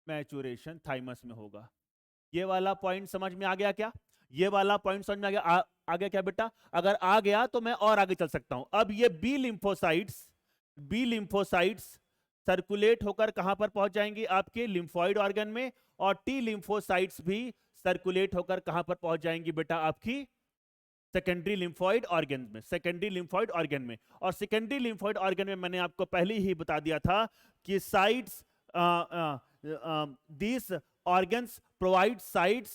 मैचुरेशन थाइमस में होगा। ये वाला पॉइंट समझ में आ गया क्या? ये वाला पॉइंट समझ में आ गया? आ गया क्या बेटा? अगर आ गया तो मैं और आगे चल सकता हूं। अब ये B lymphocytes, B lymphocytes circulate होकर कहां पर पहुंच जाएंगी, आपके लिम्फोइड ऑर्गन में, और टी लिम्फोसाइट्स भी सर्कुलेट होकर कहां पर पहुंच जाएंगी बेटा आपकी सेकेंडरी लिम्फोइड ऑर्गन में, सेकेंडरी लिम्फोइड ऑर्गन में। और सेकेंडरी लिम्फोइड ऑर्गन में मैंने आपको पहले ही बता दिया था कि sites, these organs provide sites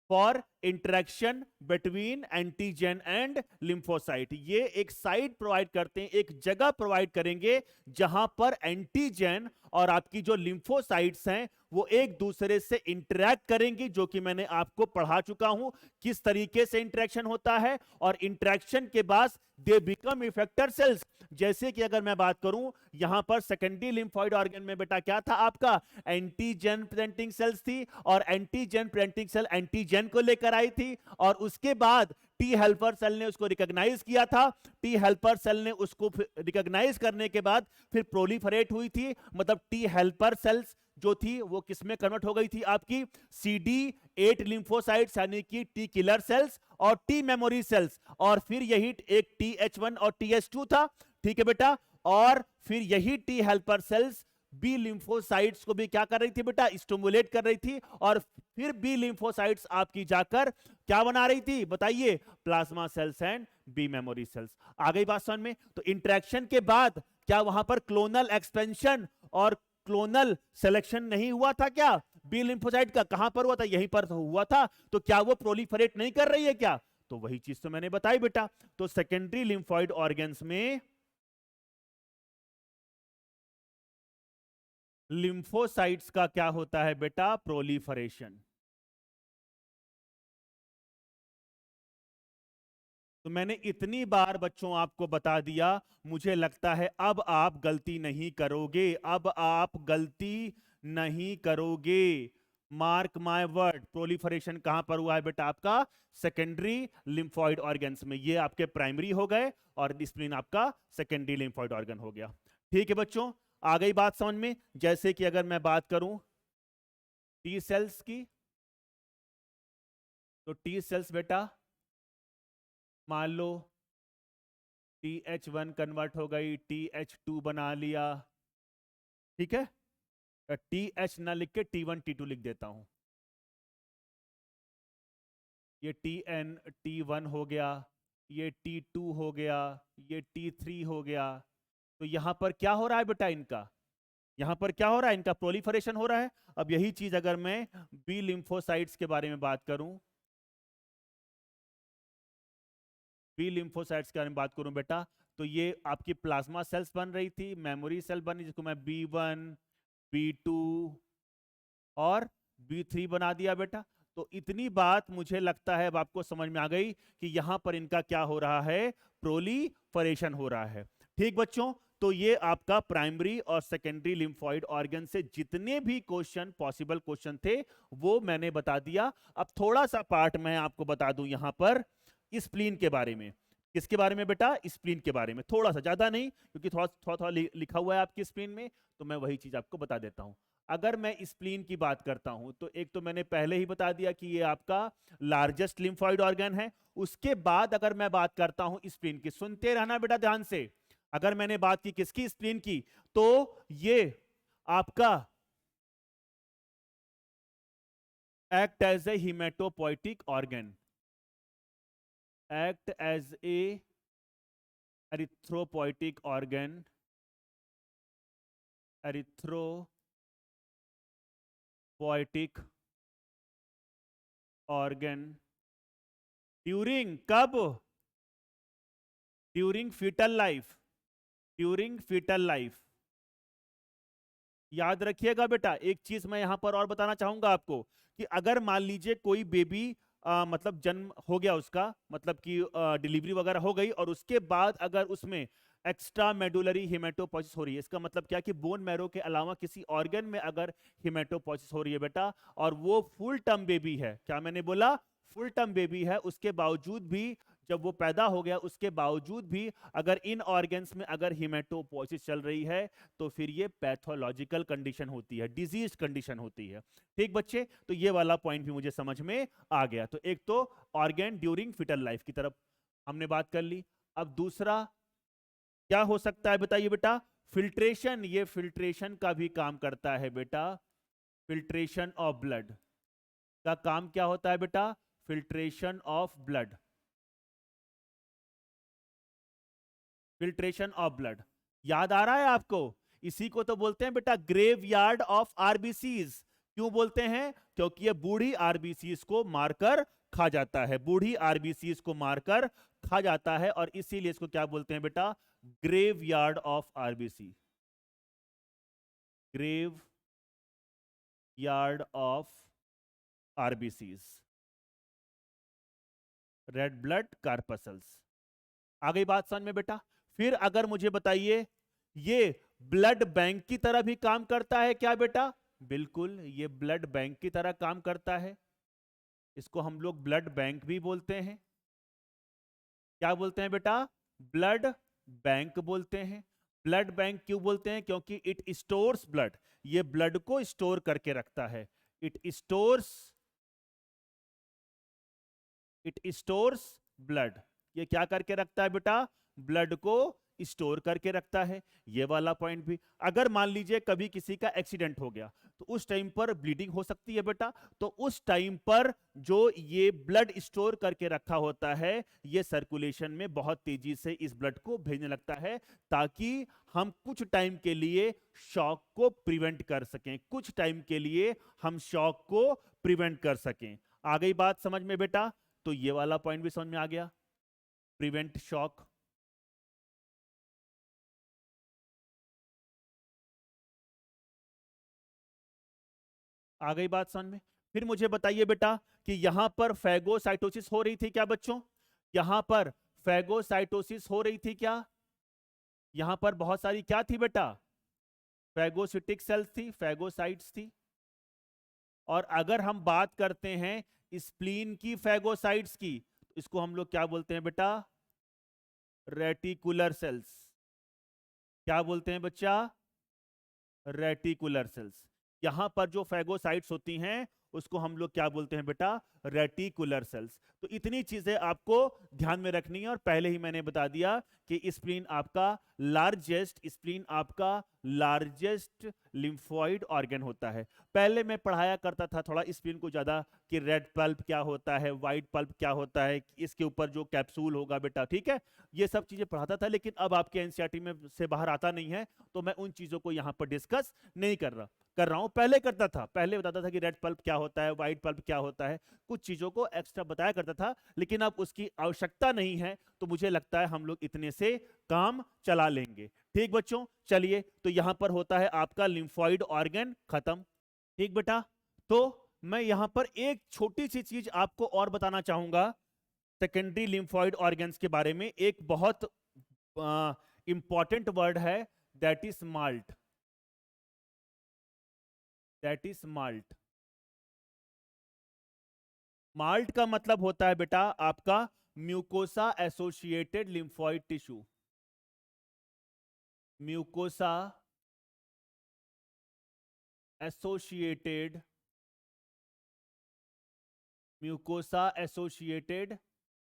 for interaction between antigen and lymphocyte. ये एक साइट प्रोवाइड करते हैं, एक जगह प्रोवाइड करेंगे जहां पर एंटीजन और आपकी जो लिम्फोसाइट्स हैं वो एक दूसरे से इंटरेक्ट करेंगी, जो कि मैंने आपको पढ़ा चुका हूं किस तरीके से इंटरेक्शन होता है। और इंटरेक्शन के बाद दे बिकम इफेक्टर सेल्स। जैसे कि अगर मैं बात करूं, यहां पर सेकेंडरी लिम्फोइड ऑर्गन में बेटा क्या था आपका, एंटीजन प्रेजेंटिंग सेल्स थी, और एंटीजन प्रेजेंटिंग सेल एंटीजन को लेकर आई थी, और उसके बाद टी हेल्पर सेल ने उसको रिकॉग्नाइज किया था। टी हेल्पर सेल ने उसको रिकॉग्नाइज करने के बाद फिर प्रोलिफरेट हुई थी, मतलब टी हेल्पर सेल्स जो थी वो किसमें कन्वर्ट हो गई थी आपकी CD8 लिम्फोसाइट्स, यानी कि टी किलर सेल्स और टी मेमोरी सेल्स। और फिर यही एक TH1 और TH2 था, ठीक है बेटा। और फिर यही T helper cells B lymphocytes को भी क्या कर रही थी बेटा, स्टिमुलेट कर रही थी। और फिर बी लिम्फोसाइट्स आपकी जाकर क्या बना रही थी बताइए, plasma cells and B memory cells. आ गई बात समझ में? तो इंटरेक्शन के बाद क्या वहां पर क्लोनल एक्सपेंशन और क्लोनल सिलेक्शन नहीं हुआ था क्या? बी लिम्फोसाइट का कहां पर हुआ था, यहीं पर हुआ था। तो क्या वो प्रोलिफरेट नहीं कर रही है क्या? तो वही चीज तो मैंने बताई बेटा। तो सेकेंडरी लिम्फोइड ऑर्गन्स में लिम्फोसाइट्स का क्या होता है बेटा, प्रोलिफरेशन। तो मैंने इतनी बार बच्चों आपको बता दिया, मुझे लगता है अब आप गलती नहीं करोगे, अब आप गलती नहीं करोगे। मार्क माय वर्ड, प्रोलिफरेशन कहां पर हुआ है बेटा आपका, सेकेंडरी लिम्फोइड ऑर्गन्स में। ये आपके प्राइमरी हो गए और स्प्लीन आपका सेकेंडरी लिम्फोइड ऑर्गन हो गया। ठीक है बच्चों, आ गई बात समझ में? जैसे कि अगर मैं बात करूं, टी सेल्स की, तो टी सेल्स बेटा मान लो TH1 कन्वर्ट हो गई, TH2 बना लिया, ठीक है। TH ना लिख के T1 T2 लिख देता हूं। ये TN T1 हो गया, ये T2 हो गया, ये T3 हो गया। तो यहां पर क्या हो रहा है बेटा इनका, यहां पर क्या हो रहा है, इनका प्रोलिफरेशन हो रहा है। अब यही चीज अगर मैं बी लिम्फोसाइट्स के बारे में बात करूं, बी लिम्फोसाइट्स के बारे में बात करूं बेटा, तो ये आपकी प्लाज्मा सेल्स बन रही थी, मेमोरी सेल बनी जिसको मैं B1 B2 और B3 बना दिया बेटा। तो इतनी बात मुझे लगता है अब आपको समझ में आ गई कि यहां पर इनका क्या हो रहा है, प्रोलीफरेशन हो रहा है। ठीक बच्चों, तो ये आपका प्राइमरी और सेकेंडरी लिम्फॉइड ऑर्गन से जितने भी क्वेश्चन पॉसिबल क्वेश्चन थे वो मैंने बता दिया। अब थोड़ा सा पार्ट मैं आपको बता दूं यहां पर स्प्लीन के बारे में। किसके बारे में बेटा, स्प्लीन के बारे में, थोड़ा सा, ज्यादा नहीं, क्योंकि थोड़ा थोड़ा थोड़ा लिखा हुआ है आपकी स्प्लीन में, तो मैं वही चीज आपको बता देता हूं। अगर मैं स्प्लीन की बात करता हूं तो एक तो मैंने पहले ही बता दिया कि ये आपका लार्जेस्ट लिम्फॉइड ऑर्गन है। उसके बाद अगर मैं बात करता हूं स्प्लीन की, सुनते रहना बेटा ध्यान से, अगर मैंने बात की किसकी, स्प्लीन की, तो ये आपका act as a haematopoietic organ, act as a erythropoietic organ, erythropoietic organ during कब, during foetal life, during foetal life. याद रखिएगा बेटा, एक चीज मैं यहां पर और बताना चाहूंगा आपको कि अगर मान लीजिए कोई बेबी मतलब जन्म हो गया उसका, मतलब कि डिलीवरी वगैरह हो गई और उसके बाद अगर उसमें एक्स्ट्रा मेडुलरी हिमेटोपोसिस हो रही है, इसका मतलब क्या कि बोन मैरो के अलावा किसी ऑर्गन में अगर हिमेटोपोसिस हो रही है बेटा, और वो फुल टर्म बेबी है, क्या मैंने बोला, फुल टर्म बेबी है, उसके बावजूद भी जब वो पैदा हो गया उसके बावजूद भी अगर इन ऑर्गन्स में अगर हिमेटोपोसिस चल रही है तो फिर ये पैथोलॉजिकल कंडीशन होती है, डिजीज कंडीशन होती है। ठीक बच्चे, तो ये वाला पॉइंट भी मुझे समझ में आ गया। तो एक तो ऑर्गन ड्यूरिंग फिटल लाइफ की तरफ हमने बात कर ली। अब दूसरा क्या हो सकता है बताइए बेटा, फिल्ट्रेशन, ये फिल्ट्रेशन का भी काम करता है बेटा, फिल्ट्रेशन ऑफ ब्लड का काम क्या होता है बेटा, filtration of blood, filtration of blood. याद आ रहा है आपको, इसी को तो बोलते हैं बेटा ग्रेव यार्ड ऑफ आरबीसीज। क्यों बोलते हैं, क्योंकि ये बूढ़ी आरबीसीज को मारकर खा जाता है, बूढ़ी आरबीसीज को मारकर खा जाता है, और इसीलिए इसको क्या बोलते हैं बेटा, graveyard of RBC, graveyard of RBCs, red blood corpuscles. आ गई बात समझ में बेटा। फिर अगर मुझे बताइए, ये ब्लड बैंक की तरह भी काम करता है क्या बेटा, बिल्कुल ये ब्लड बैंक की तरह काम करता है, इसको हम लोग ब्लड बैंक भी बोलते हैं। क्या बोलते हैं बेटा, ब्लड बैंक बोलते हैं। ब्लड बैंक क्यों बोलते हैं, क्योंकि इट स्टोर्स ब्लड, ये ब्लड को स्टोर करके रखता है, it stores, it stores blood, ये क्या करके रखता है बेटा, ब्लड को स्टोर करके रखता है। ये वाला पॉइंट भी, अगर मान लीजिए कभी किसी का एक्सीडेंट हो गया तो उस टाइम पर ब्लीडिंग हो सकती है बेटा, तो उस टाइम पर जो ये ब्लड स्टोर करके रखा होता है ये सर्कुलेशन में बहुत तेजी से इस ब्लड को भेजने लगता है, ताकि हम कुछ टाइम के लिए शॉक को प्रिवेंट कर सकें, कुछ टाइम के लिए हम शॉक को प्रिवेंट कर सकें। आ गई बात समझ में बेटा, तो ये वाला पॉइंट भी समझ में आ गया, प्रिवेंट शॉक। आ गई बात समझ में। फिर मुझे बताइए बेटा कि यहां पर फैगोसाइटोसिस हो रही थी क्या बच्चों, यहां पर फैगोसाइटोसिस हो रही थी क्या, यहां पर बहुत सारी क्या थी बेटा, फैगोसिटिक सेल्स थी, फैगोसाइट्स थी। और अगर हम बात करते हैं स्प्लीन की फैगोसाइट्स की, तो इसको हम लोग क्या बोलते हैं बेटा, रेटिकुलर सेल्स। क्या बोलते हैं बच्चा, रेटिकुलर सेल्स। यहां पर जो फैगोसाइट्स होती हैं उसको हम लोग क्या बोलते हैं बेटा, रेटिकुलर सेल्स। तो इतनी चीजें आपको ध्यान में रखनी है। और पहले ही मैंने बता दिया कि स्प्लीन आपका लार्जेस्ट लिम्फोइड ऑर्गन होता है। पहले मैं पढ़ाया करता था थोड़ा स्प्लीन को ज्यादा, कि रेड पल्प क्या होता है, व्हाइट पल्प क्या होता है, इसके ऊपर जो कैप्सूल होगा बेटा, ठीक है, ये सब चीजें पढ़ाता था। लेकिन अब आपके एनसीईआरटी में से बाहर आता नहीं है, तो मैं उन चीजों को यहाँ पर डिस्कस नहीं कर रहा हूं। पहले करता था, पहले बताता था कि रेड पल्प क्या होता है, व्हाइट पल्प क्या होता है, कुछ चीजों को एक्स्ट्रा बताया करता था। लेकिन अब उसकी आवश्यकता नहीं है, तो मुझे लगता है हम लोग इतने से काम चला लेंगे। ठीक बच्चों, चलिए, तो यहां पर होता है आपका लिम्फोइड ऑर्गन खत्म। ठीक बेटा, तो मैं यहां पर एक छोटी सी चीज आपको और बताना चाहूंगा सेकेंडरी लिम्फोइड ऑर्गन्स के बारे में। एक बहुत इंपॉर्टेंट वर्ड है, दैट इज माल्ट। माल्ट का मतलब होता है बेटा आपका mucosa associated lymphoid tissue. Mucosa associated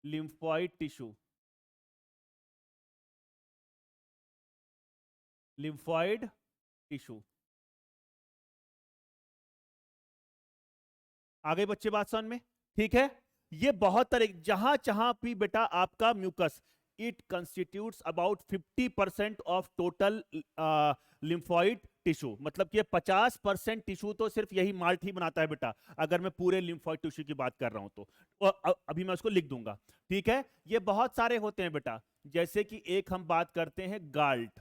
lymphoid tissue. Lymphoid tissue. आगे बच्चे बात समझ में? ठीक है, ये बहुत तरह, जहां जहां भी बेटा आपका mucus, it constitutes about 50% of total lymphoid tissue. मतलब कि 50% टिश्यू तो सिर्फ यही माल्ट ही बनाता है बेटा, अगर मैं पूरे लिम्फोइड टिश्यू की बात कर रहा हूं तो। और अभी मैं उसको लिख दूंगा, ठीक है। ये बहुत सारे होते हैं बेटा, जैसे कि एक हम बात करते हैं गाल्ट,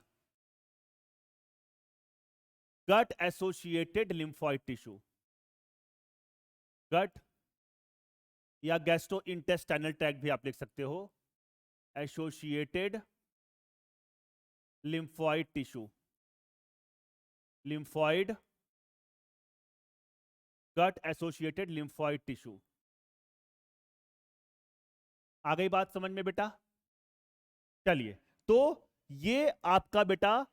गट एसोसिएटेड लिम्फोइड टिश्यू, गट या गैस्ट्रो इंटेस्टाइनल ट्रैक्ट भी आप लिख सकते हो, एसोसिएटेड लिम्फोइड टिश्यू, लिम्फोइड गट एसोसिएटेड लिम्फोइड टिश्यू। आ गई बात समझ में बेटा? चलिए, तो ये आपका बेटा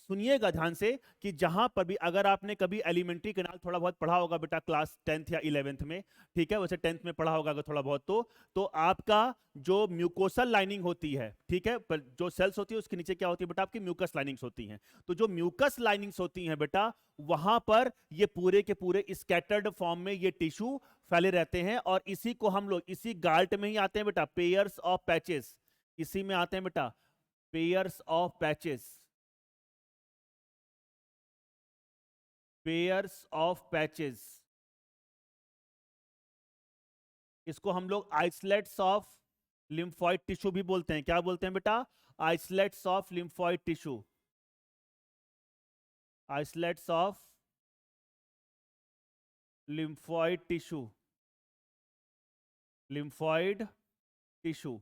सुनिएगा ध्यान से, कि जहां पर भी अगर आपने कभी एलिमेंट्री कैनाल थोड़ा बहुत पढ़ा होगा बेटा क्लास 10th या 11th में, ठीक है, वैसे 10th में पढ़ा होगा अगर थोड़ा बहुत, तो आपका जो म्यूकोसल लाइनिंग होती है, ठीक है, पर जो सेल्स होती है उसके नीचे क्या होती है बेटा, आपकी म्यूकस लाइनिंग्स होती हैं। तो जो म्यूकस लाइनिंग्स होती हैं बेटा, वहां पर ये पूरे के पूरे स्कैटर्ड फॉर्म में ये टिश्यू फैले रहते हैं। और इसी को हम लोग, इसी गाल्ट में ही आते हैं बेटा पेयर्स ऑफ पैचेस, इसी में आते हैं बेटा pairs of patches, pairs of patches. इसको हम लोग आइसलेट्स ऑफ लिम्फोइड टिश्यू भी बोलते हैं। क्या बोलते हैं बेटा? Islets of lymphoid tissue, islets of lymphoid tissue, lymphoid tissue.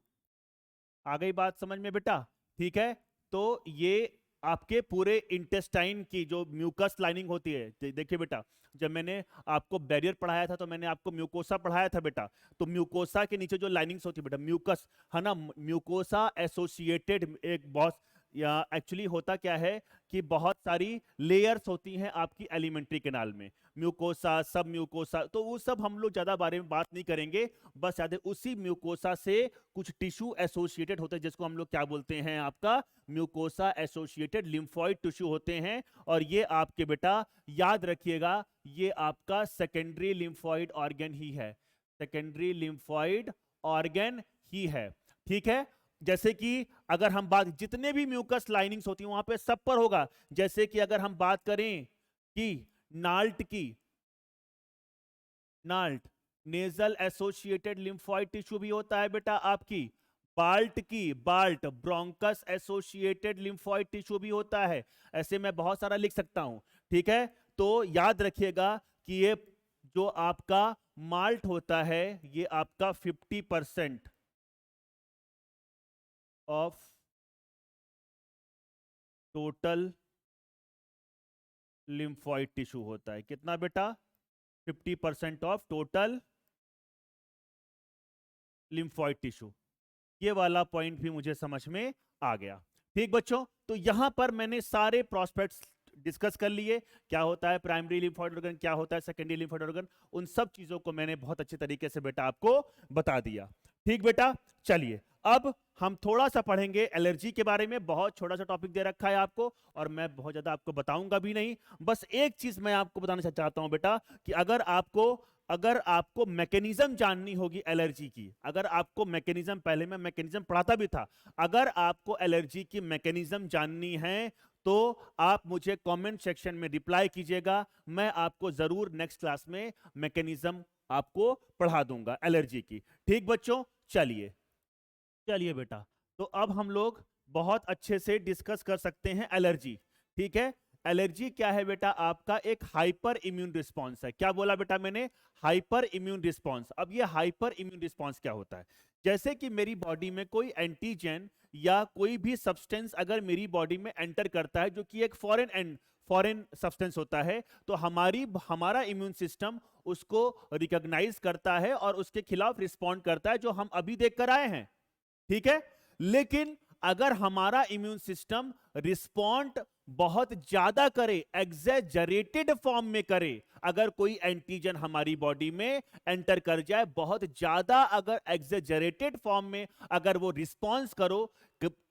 आ गई बात समझ में बेटा? ठीक है, तो ये आपके पूरे इंटेस्टाइन की जो म्यूकस लाइनिंग होती है, देखिए बेटा, जब मैंने आपको बैरियर पढ़ाया था तो मैंने आपको म्यूकोसा पढ़ाया था बेटा। तो म्यूकोसा के नीचे जो लाइनिंग्स होती है बेटा, म्यूकस है ना, म्यूकोसा एसोसिएटेड एक बहुत, या एक्चुअली होता क्या है कि बहुत सारी लेयर्स होती हैं आपकी एलिमेंट्री कैनाल में, म्यूकोसा, सब म्यूकोसा, तो वो सब हम लोग ज्यादा बारे में बात नहीं करेंगे। बस याद है उसी म्यूकोसा से कुछ टिश्यू एसोसिएटेड होते हैं, जिसको हम लोग क्या बोलते हैं, आपका म्यूकोसा एसोसिएटेड लिम्फोइड टिश्यू होते हैं। और ये आपके बेटा याद रखिएगा, ये आपका सेकेंडरी लिम्फोइड ऑर्गन ही है, सेकेंडरी लिम्फोइड ऑर्गन ही है। ठीक है, जैसे कि अगर हम बात, जितने भी म्यूकस लाइनिंग्स होती हैं वहां पे सब पर होगा। जैसे कि अगर हम बात करें कि नाल्ट की, नाल्ट नेजल एसोसिएटेड लिम्फोइड टिश्यू भी होता है बेटा आपकी। बाल्ट की, bolt bronchus associated lymphoid tissue भी होता है। ऐसे मैं बहुत सारा लिख सकता हूं, ठीक है। तो याद रखिएगा कि ये जो आपका माल्ट होता है, ये आपका 50% ऑफ टोटल लिम्फोइड टिश्यू होता है। कितना बेटा? 50% ऑफ टोटल लिम्फोइड टिश्यू। ये वाला पॉइंट भी मुझे समझ में आ गया। ठीक बच्चों, तो यहां पर मैंने सारे प्रोस्पेक्ट्स डिस्कस कर लिए, क्या होता है प्राइमरी लिम्फोइड ऑर्गन, क्या होता है सेकेंडरी लिम्फोइड ऑर्गन, उन सब चीजों को मैंने बहुत अच्छे तरीके से बेटा आपको बता दिया। ठीक बेटा, चलिए अब हम थोड़ा सा पढ़ेंगे एलर्जी के बारे में। बहुत छोटा सा टॉपिक दे रखा है आपको और मैं बहुत ज्यादा आपको बताऊंगा भी नहीं। बस एक चीज मैं आपको बताना चाहता हूं बेटा कि अगर आपको मैकेनिज्म जाननी होगी एलर्जी की, अगर आपको मैकेनिज्म, पहले मैं मैकेनिज्म पढ़ाता भी था, अगर आपको एलर्जी की मैकेनिज्म जाननी है तो आप मुझे कमेंट सेक्शन में रिप्लाई कीजिएगा, मैं आपको जरूर नेक्स्ट क्लास में मैकेनिज्म आपको पढ़ा दूंगा एलर्जी की। ठीक बच्चों, चलिए चलिए बेटा, तो अब हम लोग बहुत अच्छे से डिस्कस कर सकते हैं एलर्जी। ठीक है, एलर्जी क्या है बेटा? आपका एक हाइपर इम्यून रिस्पॉन्स है। क्या बोला बेटा मैंने? Hyper immune response. अब ये हाइपर इम्यून रिस्पॉन्स क्या होता है? जैसे कि मेरी बॉडी में कोई एंटीजन या कोई भी सब्सटेंस अगर मेरी बॉडी में एंटर करता है जो कि एक फॉरेन सब्सटेंस होता है, तो हमारा इम्यून सिस्टम उसको रिकॉग्नाइज करता है और उसके खिलाफ रिस्पॉन्ड करता है, जो हम अभी देख कर आए हैं। ठीक है, लेकिन अगर हमारा इम्यून सिस्टम रिस्पॉन्ड बहुत ज्यादा करे, एग्जैजरेटेड फॉर्म में करे, अगर कोई एंटीजन हमारी बॉडी में एंटर कर जाए बहुत ज्यादा, अगर एग्जैजरेटेड फॉर्म में अगर वो रिस्पॉन्स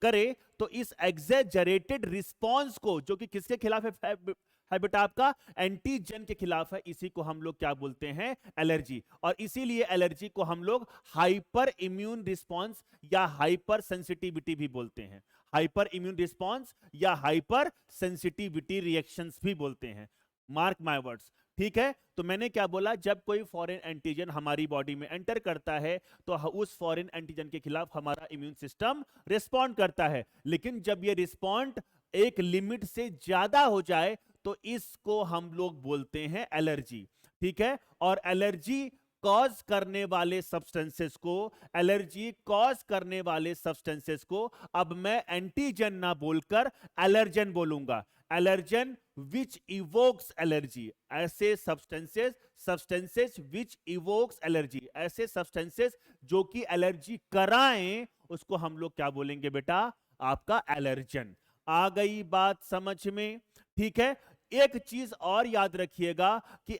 करे, तो इस एग्जैजरेटेड रिस्पॉन्स को, जो कि किसके खिलाफ है बेटा? आपका एंटीजन के खिलाफ है, इसी को हम लोग क्या बोलते हैं? एलर्जी। और इसीलिए एलर्जी को हम लोग हाइपर इम्यून रिस्पॉन्स या हाइपर सेंसिटिविटी भी बोलते हैं। हाइपर इम्यून रिस्पॉन्स या हाइपर सेंसिटिविटी रिएक्शंस भी बोलते हैं। Mark my words. ठीक है, तो मैंने क्या बोला? जब कोई फॉरेन एंटीजन हमारी बॉडी में एंटर करता है तो उस फॉरेन एंटीजन के खिलाफ हमारा इम्यून सिस्टम रिस्पॉन्ड करता है, लेकिन जब ये रिस्पॉन्ड एक लिमिट से ज्यादा हो जाए तो इसको हम लोग बोलते हैं एलर्जी। ठीक है, और एलर्जी कॉज करने वाले सब्सटेंसेस को अब मैं एंटीजन ना बोलकर एलर्जन बोलूंगा। एलर्जन विच इवोक्स एलर्जी, ऐसे सब्सटेंसेस विच इवोक्स एलर्जी, ऐसे सब्सटेंसेस जो कि एलर्जी कराएं, उसको हम लोग क्या बोलेंगे बेटा? आपका एलर्जन। आ गई बात समझ में? ठीक है, एक चीज और याद रखिएगा कि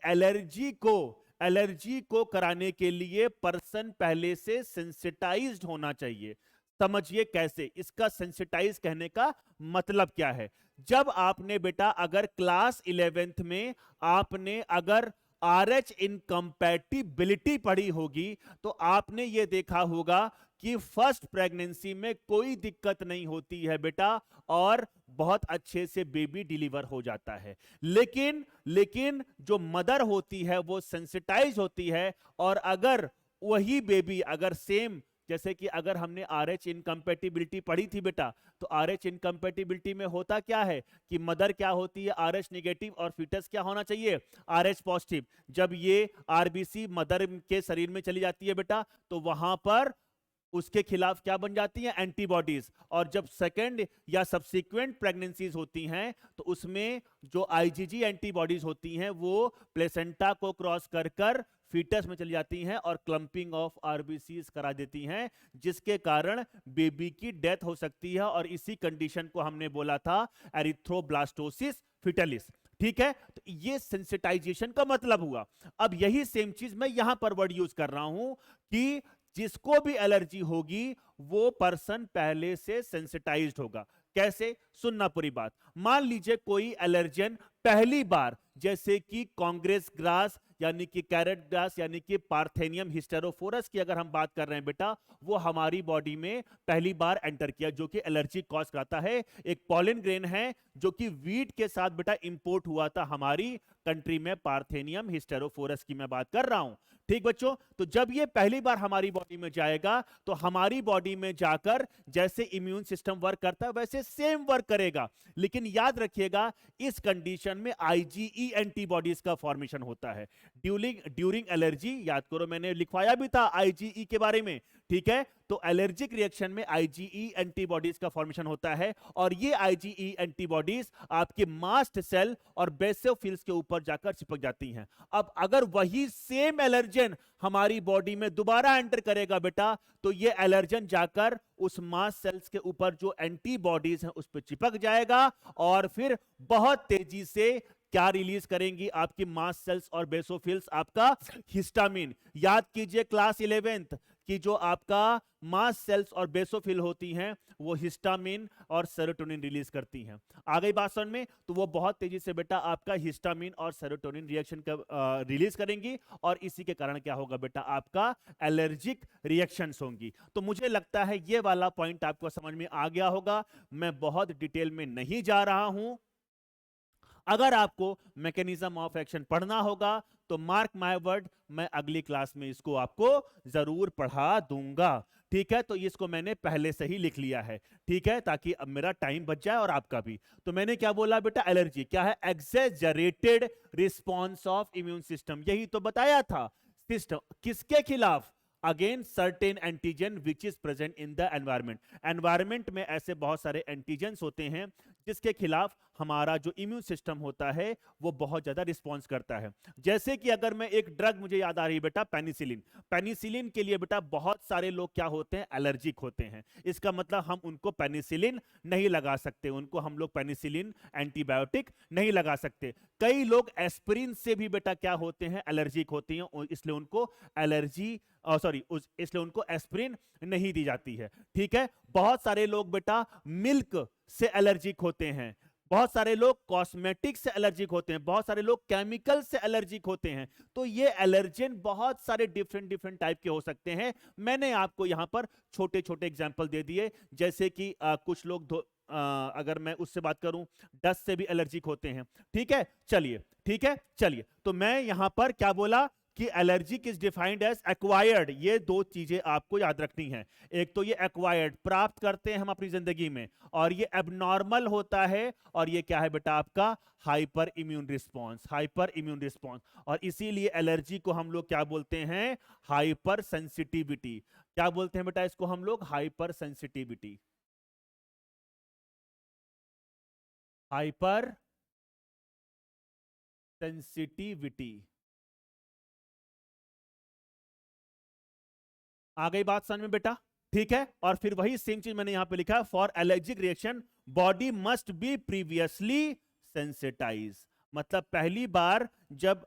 एलर्जी को कराने के लिए पर्सन पहले से सेंसिटाइज्ड होना चाहिए। समझिए कैसे, इसका सेंसिटाइज कहने का मतलब क्या है? जब आपने बेटा अगर क्लास 11th में आपने अगर RH इनकम्पैटिबिलिटी पढ़ी होगी तो आपने ये देखा होगा कि फर्स्ट प्रेगनेंसी में कोई दिक्कत नहीं होती है बेटा और बहुत अच्छे से बेबी डिलीवर हो जाता है। लेकिन जो मदर होती है वो सेंसिटाइज होती है, और अगर वही बेबी अगर सेम, जैसे कि अगर हमने RH इनकम्पैटिबिलिटी पढ़ी थी बेटा, तो RH इनकम्पैटिबिलिटी में होता क्या है कि मदर क्या होती है? RH नेगेटिव, और फीटस क्या होना चाहिए? RH positive. जब ये RBC मदर के शरीर में चली जाती है बेटा, तो वहां पर उसके खिलाफ क्या बन जाती है? एंटीबॉडीज। और जब सेकंड या सब्सिक्वेंट प्रेगनेंसीज होती हैं तो उसमें जो IgG एंटीबॉडीज होती हैं वो प्लेसेंटा को क्रॉस कर फीटस में चली जाती हैं और क्लंपिंग ऑफ RBCs करा देती हैं, जिसके कारण बेबी की डेथ हो सकती है, और इसी कंडीशन को हमने बोला था एरिथ्रोब्लास्टोसिस फिटलिस। ठीक है, तो ये सेंसिटाइजेशन का मतलब हुआ। अब यही सेम चीज मैं यहां पर वर्ड यूज कर रहा हूं कि जिसको भी एलर्जी होगी वो पर्सन पहले से सेंसिटाइज्ड होगा। कैसे? सुनना पूरी बात। मान लीजिए कोई एलर्जन पहली बार, जैसे कि कांग्रेस ग्रास यानी कि कैरेट ग्रास यानी कि पार्थेनियम हिस्टेरोफोरस की अगर हम बात कर रहे हैं बेटा, वो हमारी बॉडी में पहली बार एंटर किया, जो कि एलर्जी कॉज करता है। एक पॉलन ग्रेन है जो कि वीट के साथ बेटा इंपोर्ट हुआ था हमारी कंट्री में, पार्थेनियम हिस्टेरोफोरस की मैं बात कर रहा हूं। ठीक बच्चों, तो जब ये पहली बार हमारी बॉडी में जाएगा तो हमारी बॉडी में जाकर जैसे इम्यून सिस्टम वर्क करता है वैसे सेम वर्क करेगा, लेकिन याद रखिएगा इस कंडीशन में IgE एंटीबॉडीज का फॉर्मेशन होता है ड्यूरिंग एलर्जी। याद करो मैंने लिखवाया भी था IgE के बारे में। ठीक है, तो एलर्जिक रिएक्शन में आईजीई एंटीबॉडीज का फॉर्मेशन होता है और ये आईजीई एंटीबॉडीज आपके मास्ट सेल और बेसोफिल्स के ऊपर जाकर चिपक जाती हैं। अब अगर वही सेम एलर्जन हमारी बॉडी में दोबारा एंटर करेगा बेटा, तो ये एलर्जन जाकर उस मास्ट सेल्स के ऊपर जो एंटीबॉडीज हैं उस पर चिपक जाएगा और फिर बहुत तेजी से क्या रिलीज करेंगी आपकी मास्ट सेल्स और बेसोफिल्स, आपका हिस्टामिन। याद कीजिए क्लास 11th कि जो आपका मास्ट सेल्स और बेसोफिल होती हैं वो हिस्टामिन और सेरोटोनिन रिलीज करती हैं। आ गई बात समझ में? तो वो बहुत तेजी से बेटा आपका हिस्टामिन और सेरोटोनिन रिएक्शन का रिलीज करेंगी और इसी के कारण क्या होगा बेटा, आपका एलर्जिक रिएक्शंस होंगी। तो मुझे लगता है ये वाला पॉइंट आपको समझ में आ गया होगा। मैं बहुत डिटेल में नहीं जा रहा हूं। अगर आपको मैकेनिज्म ऑफ एक्शन पढ़ना होगा तो मार्क माय वर्ड, मैं अगली क्लास में इसको आपको जरूर पढ़ा दूंगा। ठीक है, तो इसको मैंने पहले से ही लिख लिया है। ठीक है, ताकि अब मेरा टाइम बच जाए और आपका भी। तो मैंने क्या बोला बेटा, एलर्जी क्या है? एक्सेजरेटेड रिस्पॉन्स ऑफ इम्यून सिस्टम, यही तो बताया था। सिस्टम किसके खिलाफ? Again certain antigen which is present in the environment. Environment में ऐसे बहुत सारे एंटीजेंस होते हैं जिसके खिलाफ हमारा जो इम्यून सिस्टम होता है वो बहुत ज्यादा रिस्पॉन्स करता है। जैसे कि अगर मैं एक ड्रग, मुझे याद आ रही है बेटा, पेनिसिलिन। पेनिसिलिन के लिए बेटा बहुत सारे लोग क्या होते हैं, एलर्जिक होते हैं। इसका मतलब हम उनको पेनिसिलिन नहीं लगा सकते, उनको हम लोग पेनिसिलिन एंटीबायोटिक नहीं लगा सकते। कई लोग एस्पिरिन से भी बेटा क्या होते हैं, एलर्जिक होती हैं, इसलिए उनको एलर्जी इसलिए उनको एस्पिरिन नहीं दी जाती है। ठीक है, बहुत सारे लोग बेटा मिल्क से एलर्जिक होते हैं, बहुत सारे लोग कॉस्मेटिक से एलर्जिक होते हैं, बहुत सारे लोग केमिकल से एलर्जिक होते हैं। तो ये एलर्जेन बहुत सारे डिफरेंट टाइप के हो सकते हैं। मैंने आपको यहां पर छोटे छोटे एग्जांपल दे दिए, जैसे कि कुछ लोग अगर मैं उससे बात करूं, डस्ट से भी एलर्जिक होते हैं। ठीक है, चलिए, तो मैं यहां पर क्या बोला कि allergic is defined as acquired. ये दो चीजें आपको याद रखनी है। एक तो ये एक्वायर्ड, प्राप्त करते हैं हम अपनी जिंदगी में, और ये एबनॉर्मल होता है, और ये क्या है बेटा आपका हाइपर इम्यून रिस्पॉन्स। और इसीलिए एलर्जी को हम लोग क्या बोलते हैं, हाइपर सेंसिटिविटी। क्या बोलते हैं बेटा इसको हम लोग, हाइपर सेंसिटिविटी। Hypersensitivity. आ गई बात समझ में बेटा? ठीक है, और फिर वही सेम चीज मैंने यहां पे लिखा है, for allergic reaction body must be previously sensitize. मतलब पहली बार जब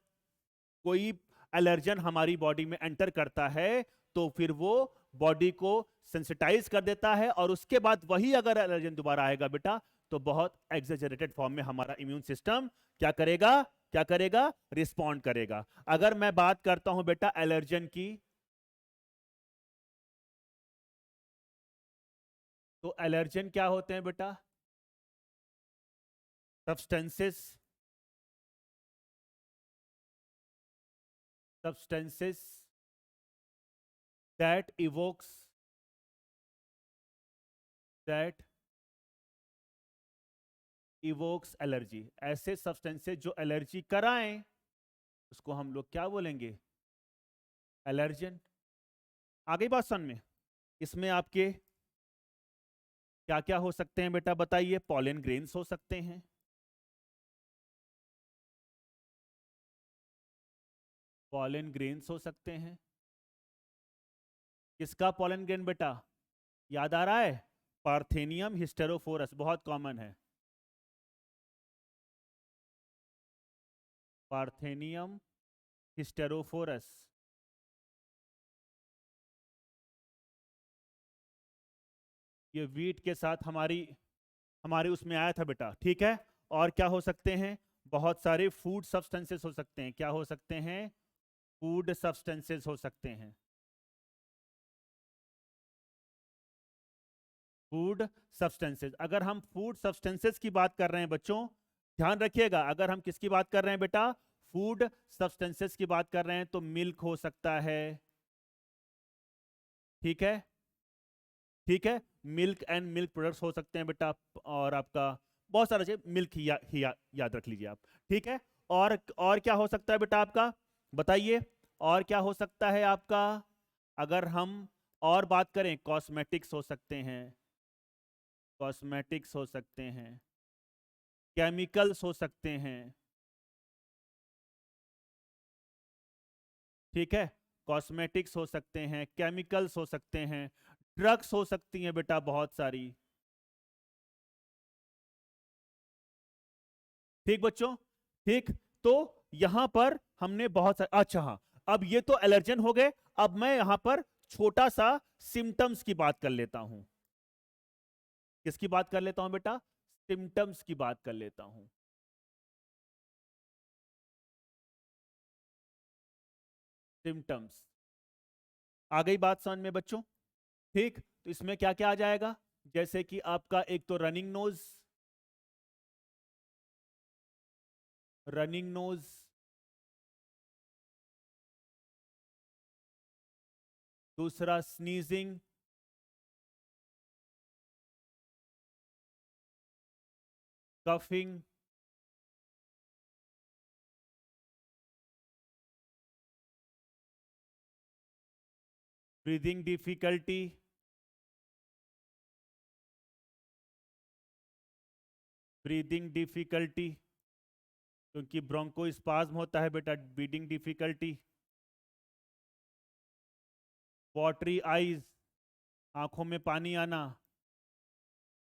कोई एलर्जन हमारी बॉडी में एंटर करता है तो फिर वो बॉडी को सेंसिटाइज कर देता है, और उसके बाद वही अगर एलर्जन दोबारा आएगा बेटा तो बहुत एक्सेजरेटेड फॉर्म में हमारा इम्यून सिस्टम क्या करेगा, रिस्पॉन्ड करेगा। अगर मैं बात करता हूं बेटा एलर्जन की, तो एलर्जन क्या होते हैं बेटा, substances that evokes एलर्जी। ऐसे सब्सटेंसेस जो एलर्जी कराएं उसको हम लोग क्या बोलेंगे, एलर्जन। आ गई बात समझ में? इसमें आपके क्या क्या हो सकते हैं बेटा बताइए, पॉलन ग्रेन्स हो सकते हैं, पॉलन ग्रेन्स हो सकते हैं। किसका पॉलन ग्रेन बेटा याद आ रहा है, पार्थेनियम हिस्टेरोफोरस, बहुत कॉमन है, पार्थेनियम हिस्टेरोफोरस। ये वीट के साथ हमारे उसमें आया था बेटा। ठीक है, और क्या हो सकते हैं, बहुत सारे फूड सब्सटेंसेस हो सकते हैं। क्या हो सकते हैं, फूड सब्सटेंसेस हो सकते हैं, फूड सब्सटेंसेस। अगर हम फूड सब्सटेंसेस की बात कर रहे हैं बच्चों, ध्यान रखिएगा, अगर हम किसकी बात कर रहे हैं बेटा, फूड सब्सटेंसेस की बात कर रहे हैं, तो मिल्क हो सकता है। ठीक है, मिल्क एंड मिल्क प्रोडक्ट्स हो सकते हैं बेटा, और आपका बहुत सारा चीज मिल्क याद रख लीजिए आप। ठीक है, और क्या हो सकता है बेटा आपका, बताइए, और क्या हो सकता है आपका, अगर हम और बात करें, कॉस्मेटिक्स हो सकते हैं, कॉस्मेटिक्स हो सकते हैं, केमिकल्स हो सकते हैं, ठीक है, कॉस्मेटिक्स हो सकते हैं, केमिकल्स हो सकते हैं, ड्रग्स हो सकती हैं बेटा बहुत सारी। ठीक बच्चों, ठीक। तो यहां पर हमने बहुत सारे, अच्छा हाँ, अब ये तो एलर्जन हो गए। अब मैं यहां पर छोटा सा सिम्टम्स की बात कर लेता हूं। किसकी बात कर लेता हूं बेटा? सिम्टम्स की बात कर लेता हूं। सिम्टम्स आ गई बात समझ में बच्चों? ठीक, तो इसमें क्या क्या आ जाएगा? जैसे कि आपका एक तो रनिंग नोज, रनिंग नोज, दूसरा sneezing, coughing, breathing difficulty, breathing difficulty, क्योंकि ब्रोंको स्पाज्म होता है बेटा, ब्रीदिंग डिफिकल्टी, वाटरी आईज, आंखों में पानी आना,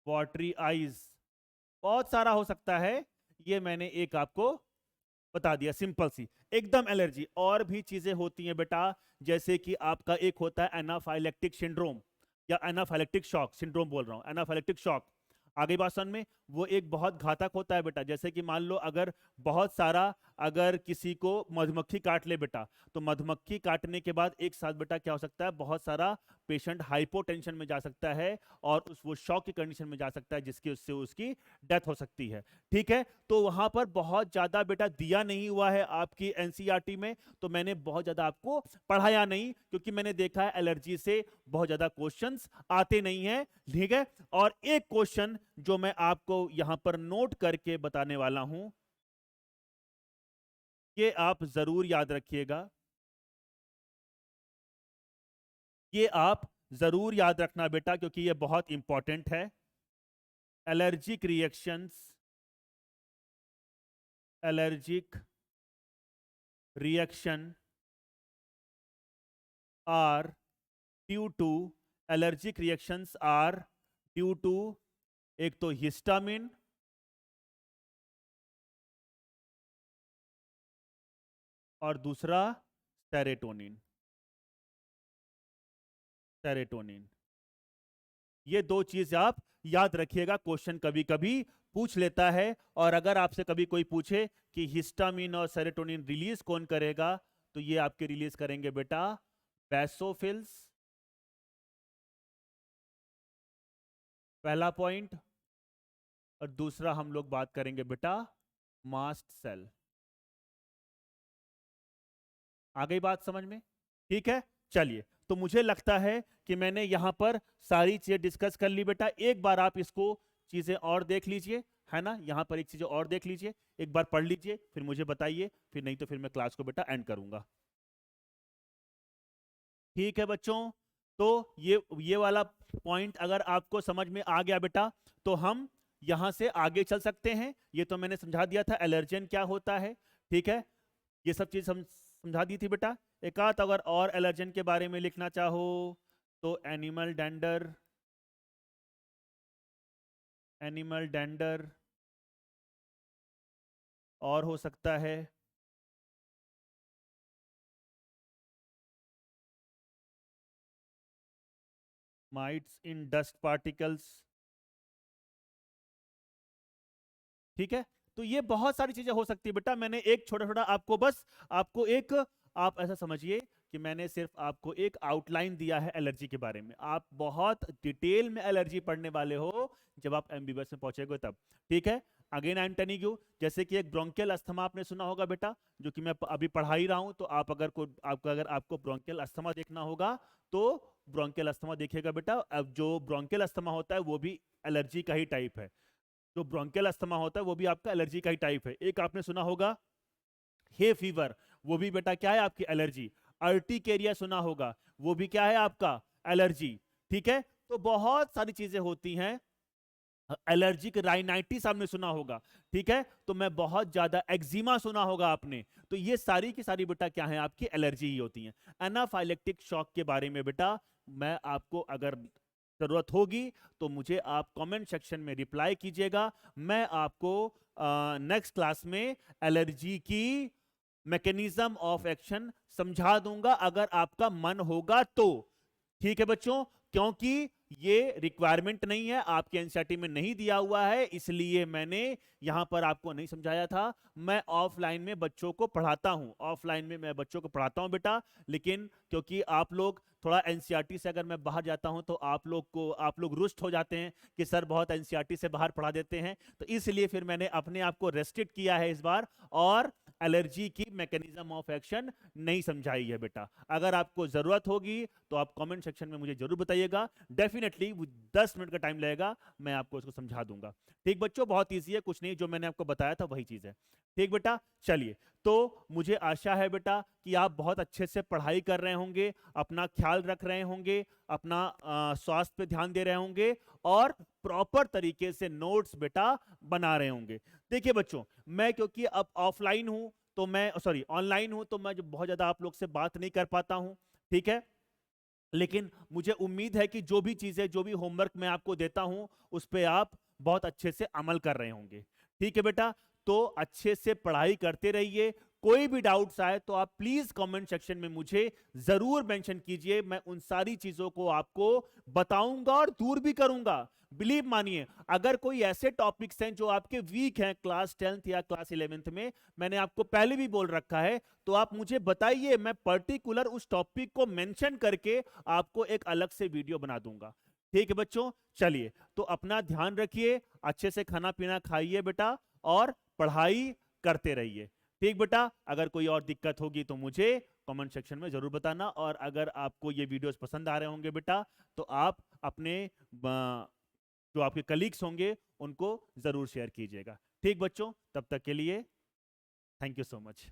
वाटरी आईज, बहुत सारा हो सकता है। ये मैंने एक आपको बता दिया, सिंपल सी एकदम एलर्जी। और भी चीजें होती हैं बेटा, जैसे कि आपका एक होता है एनाफाइलेक्टिक सिंड्रोम, या एनाफाइलेक्टिक शॉक सिंड्रोम बोल रहा हूं, एनाफाइलेक्टिक शॉक। आगे बात समझ में, वो एक बहुत घातक होता है बेटा। जैसे कि मान लो अगर बहुत सारा, अगर किसी को मधुमक्खी काट ले बेटा, तो मधुमक्खी काटने के बाद एक साथ बेटा क्या हो सकता है, बहुत सारा पेशेंट हाइपोटेंशन में जा सकता है, और वो शॉक की कंडीशन में जा सकता है, जिसकी उससे उसकी डेथ हो सकती है। ठीक है, तो वहां पर बहुत ज्यादा बेटा दिया नहीं हुआ है आपकी एनसीईआरटी में, तो मैंने बहुत ज्यादा आपको पढ़ाया नहीं, क्योंकि मैंने देखा है एलर्जी से बहुत ज्यादा क्वेश्चंस आते नहीं है। ठीक है, और एक क्वेश्चन जो मैं आपको यहां पर नोट करके बताने वाला हूं, ये आप जरूर याद रखिएगा, ये आप जरूर याद रखना बेटा, क्योंकि ये बहुत इंपॉर्टेंट है। Allergic reactions, allergic reaction are due to, allergic reactions are due to, एक तो हिस्टामिन, और दूसरा सेरेटोनिन, सेरेटोनिन। ये दो चीज आप याद रखिएगा, क्वेश्चन कभी कभी पूछ लेता है। और अगर आपसे कभी कोई पूछे कि हिस्टामिन और सेरोटोनिन रिलीज कौन करेगा, तो ये आपके रिलीज करेंगे बेटा बेसोफिल्स, पहला पॉइंट। और दूसरा हम लोग बात करेंगे बेटा मास्ट सेल। आ गई बात समझ में? ठीक है, चलिए। तो मुझे लगता है कि मैंने यहां पर सारी चीजें डिस्कस कर ली बेटा। एक बार आप इसको चीजें और देख लीजिए, है ना, यहां पर एक चीज और देख लीजिए, एक बार पढ़ लीजिए, फिर मुझे बताइए, फिर नहीं तो फिर मैं क्लास को बेटा एंड करूंगा। ठीक है बच्चों, तो ये वाला पॉइंट अगर आपको समझ में आ गया बेटा, तो हम यहां से आगे चल सकते हैं। ये तो मैंने समझा दिया था एलर्जन क्या होता है, ठीक है, ये सब चीज समझा दी थी बेटा। एक आध अगर और एलर्जन के बारे में लिखना चाहो तो एनिमल डेंडर, एनिमल डेंडर, और हो सकता है माइट्स इन डस्ट पार्टिकल्स। ठीक है, तो ये बहुत सारी चीजें हो सकती है बेटा। मैंने एक छोटा छोटा आपको बस, आपको एक, आप ऐसा समझिए कि मैंने सिर्फ आपको एक आउटलाइन दिया है एलर्जी के बारे में। आप बहुत डिटेल में एलर्जी पढ़ने वाले हो जब आप एमबीबीएस में पहुंचेगे तब। ठीक है, again I am telling you, जैसे कि एक ब्रोंकियल अस्थमा आपने सुना होगा बेटा, जो कि मैं अभी पढ़ा ही रहा हूं। तो आप अगर को आपका अगर आपको ब्रोंकियल अस्थमा देखना होगा तो ब्रोंकियल अस्थमा देखिएगा बेटा। अब जो ब्रोंकियल अस्थमा होता है वो भी एलर्जी का ही टाइप है, जो ब्रोंकियल अस्थमा होता है वो भी आपका एलर्जी का ही टाइप है। एक आपने सुना होगा हे फीवर, वो भी बेटा क्या है आपकी एलर्जी। अर्टिकेरिया सुना होगा, वो भी क्या है आपका एलर्जी, ठीक है। तो बहुत सारी चीजें होती हैं। एलर्जिक राइनाइटिस आपने सुना होगा, ठीक है। तो मैं बहुत ज्यादा एक्जिमा सुना होगा आपने। तो ये सारी की सारी बेटा क्या है, आपकी एलर्जी ही होती है। एनाफाइलेक्टिक शॉक के बारे में बेटा मैं आपको अगर जरूरत होगी तो मुझे आप कमेंट सेक्शन में रिप्लाई कीजिएगा। मैं आपको नेक्स्ट क्लास में एलर्जी की मैकेनिज्म ऑफ एक्शन समझा दूंगा, अगर आपका मन होगा तो, ठीक है बच्चों। क्योंकि ये रिक्वायरमेंट नहीं है, आपके एनसीईआरटी में नहीं दिया हुआ है, इसलिए मैंने यहां पर आपको नहीं समझाया था। मैं ऑफलाइन में बच्चों को पढ़ाता हूं, ऑफलाइन में मैं बच्चों को पढ़ाता हूं बेटा। लेकिन क्योंकि आप लोग थोड़ा एनसीईआरटी से अगर मैं बाहर जाता हूं तो आप लोग रुष्ट हो जाते हैं कि सर बहुत एनसीईआरटी से बाहर पढ़ा देते हैं, तो इसलिए फिर मैंने अपने आप को रेस्ट्रिक्ट किया है इस बार, और एलर्जी की मैकेनिज्म ऑफ एक्शन नहीं समझाई है बेटा। अगर आपको जरूरत होगी तो आप कमेंट सेक्शन में मुझे जरूर बताइएगा, डेफिनेटली 10 मिनट का टाइम लगेगा, मैं आपको इसको समझा दूंगा। ठीक बच्चों, बहुत ईजी है, कुछ नहीं, जो मैंने आपको बताया था वही चीज है। ठीक बेटा, चलिए। तो मुझे आशा है बेटा कि आप बहुत अच्छे से पढ़ाई कर रहे होंगे, अपना ख्याल रख रहे होंगे, अपना स्वास्थ्य पे ध्यान दे रहे होंगे, और प्रॉपर तरीके से नोट्स बेटा बना रहे होंगे। देखिए बच्चों, मैं क्योंकि अब ऑफलाइन हूं तो मैं ऑनलाइन हूं, तो मैं जो बहुत ज्यादा आप लोग से बात नहीं कर पाता हूं, ठीक है। लेकिन मुझे उम्मीद है कि जो भी चीजें, जो भी होमवर्क मैं आपको देता हूं, उस पर आप बहुत अच्छे से अमल कर रहे होंगे, ठीक है बेटा। तो अच्छे से पढ़ाई करते रहिए। कोई भी डाउट्स आए तो आप प्लीज कमेंट सेक्शन में मुझे जरूर मेंशन कीजिए, मैं उन सारी चीजों को आपको बताऊंगा और दूर भी करूंगा। बिलीव मानिए, अगर कोई ऐसे टॉपिक्स हैं जो आपके वीक हैं क्लास 10th या क्लास 11th में, मैंने आपको पहले भी बोल रखा है, तो आप मुझे बताइए, मैं पर्टिकुलर उस टॉपिक को मेंशन करके आपको एक अलग से वीडियो बना दूंगा। ठीक है बच्चों, चलिए। तो अपना ध्यान रखिए, अच्छे से खाना पीना खाइए बेटा, और पढ़ाई करते रहिए। ठीक बेटा, अगर कोई और दिक्कत होगी तो मुझे कमेंट सेक्शन में जरूर बताना, और अगर आपको ये वीडियोस पसंद आ रहे होंगे बेटा, तो आप अपने जो आपके कलीग्स होंगे उनको जरूर शेयर कीजिएगा। ठीक बच्चों, तब तक के लिए थैंक यू सो मच।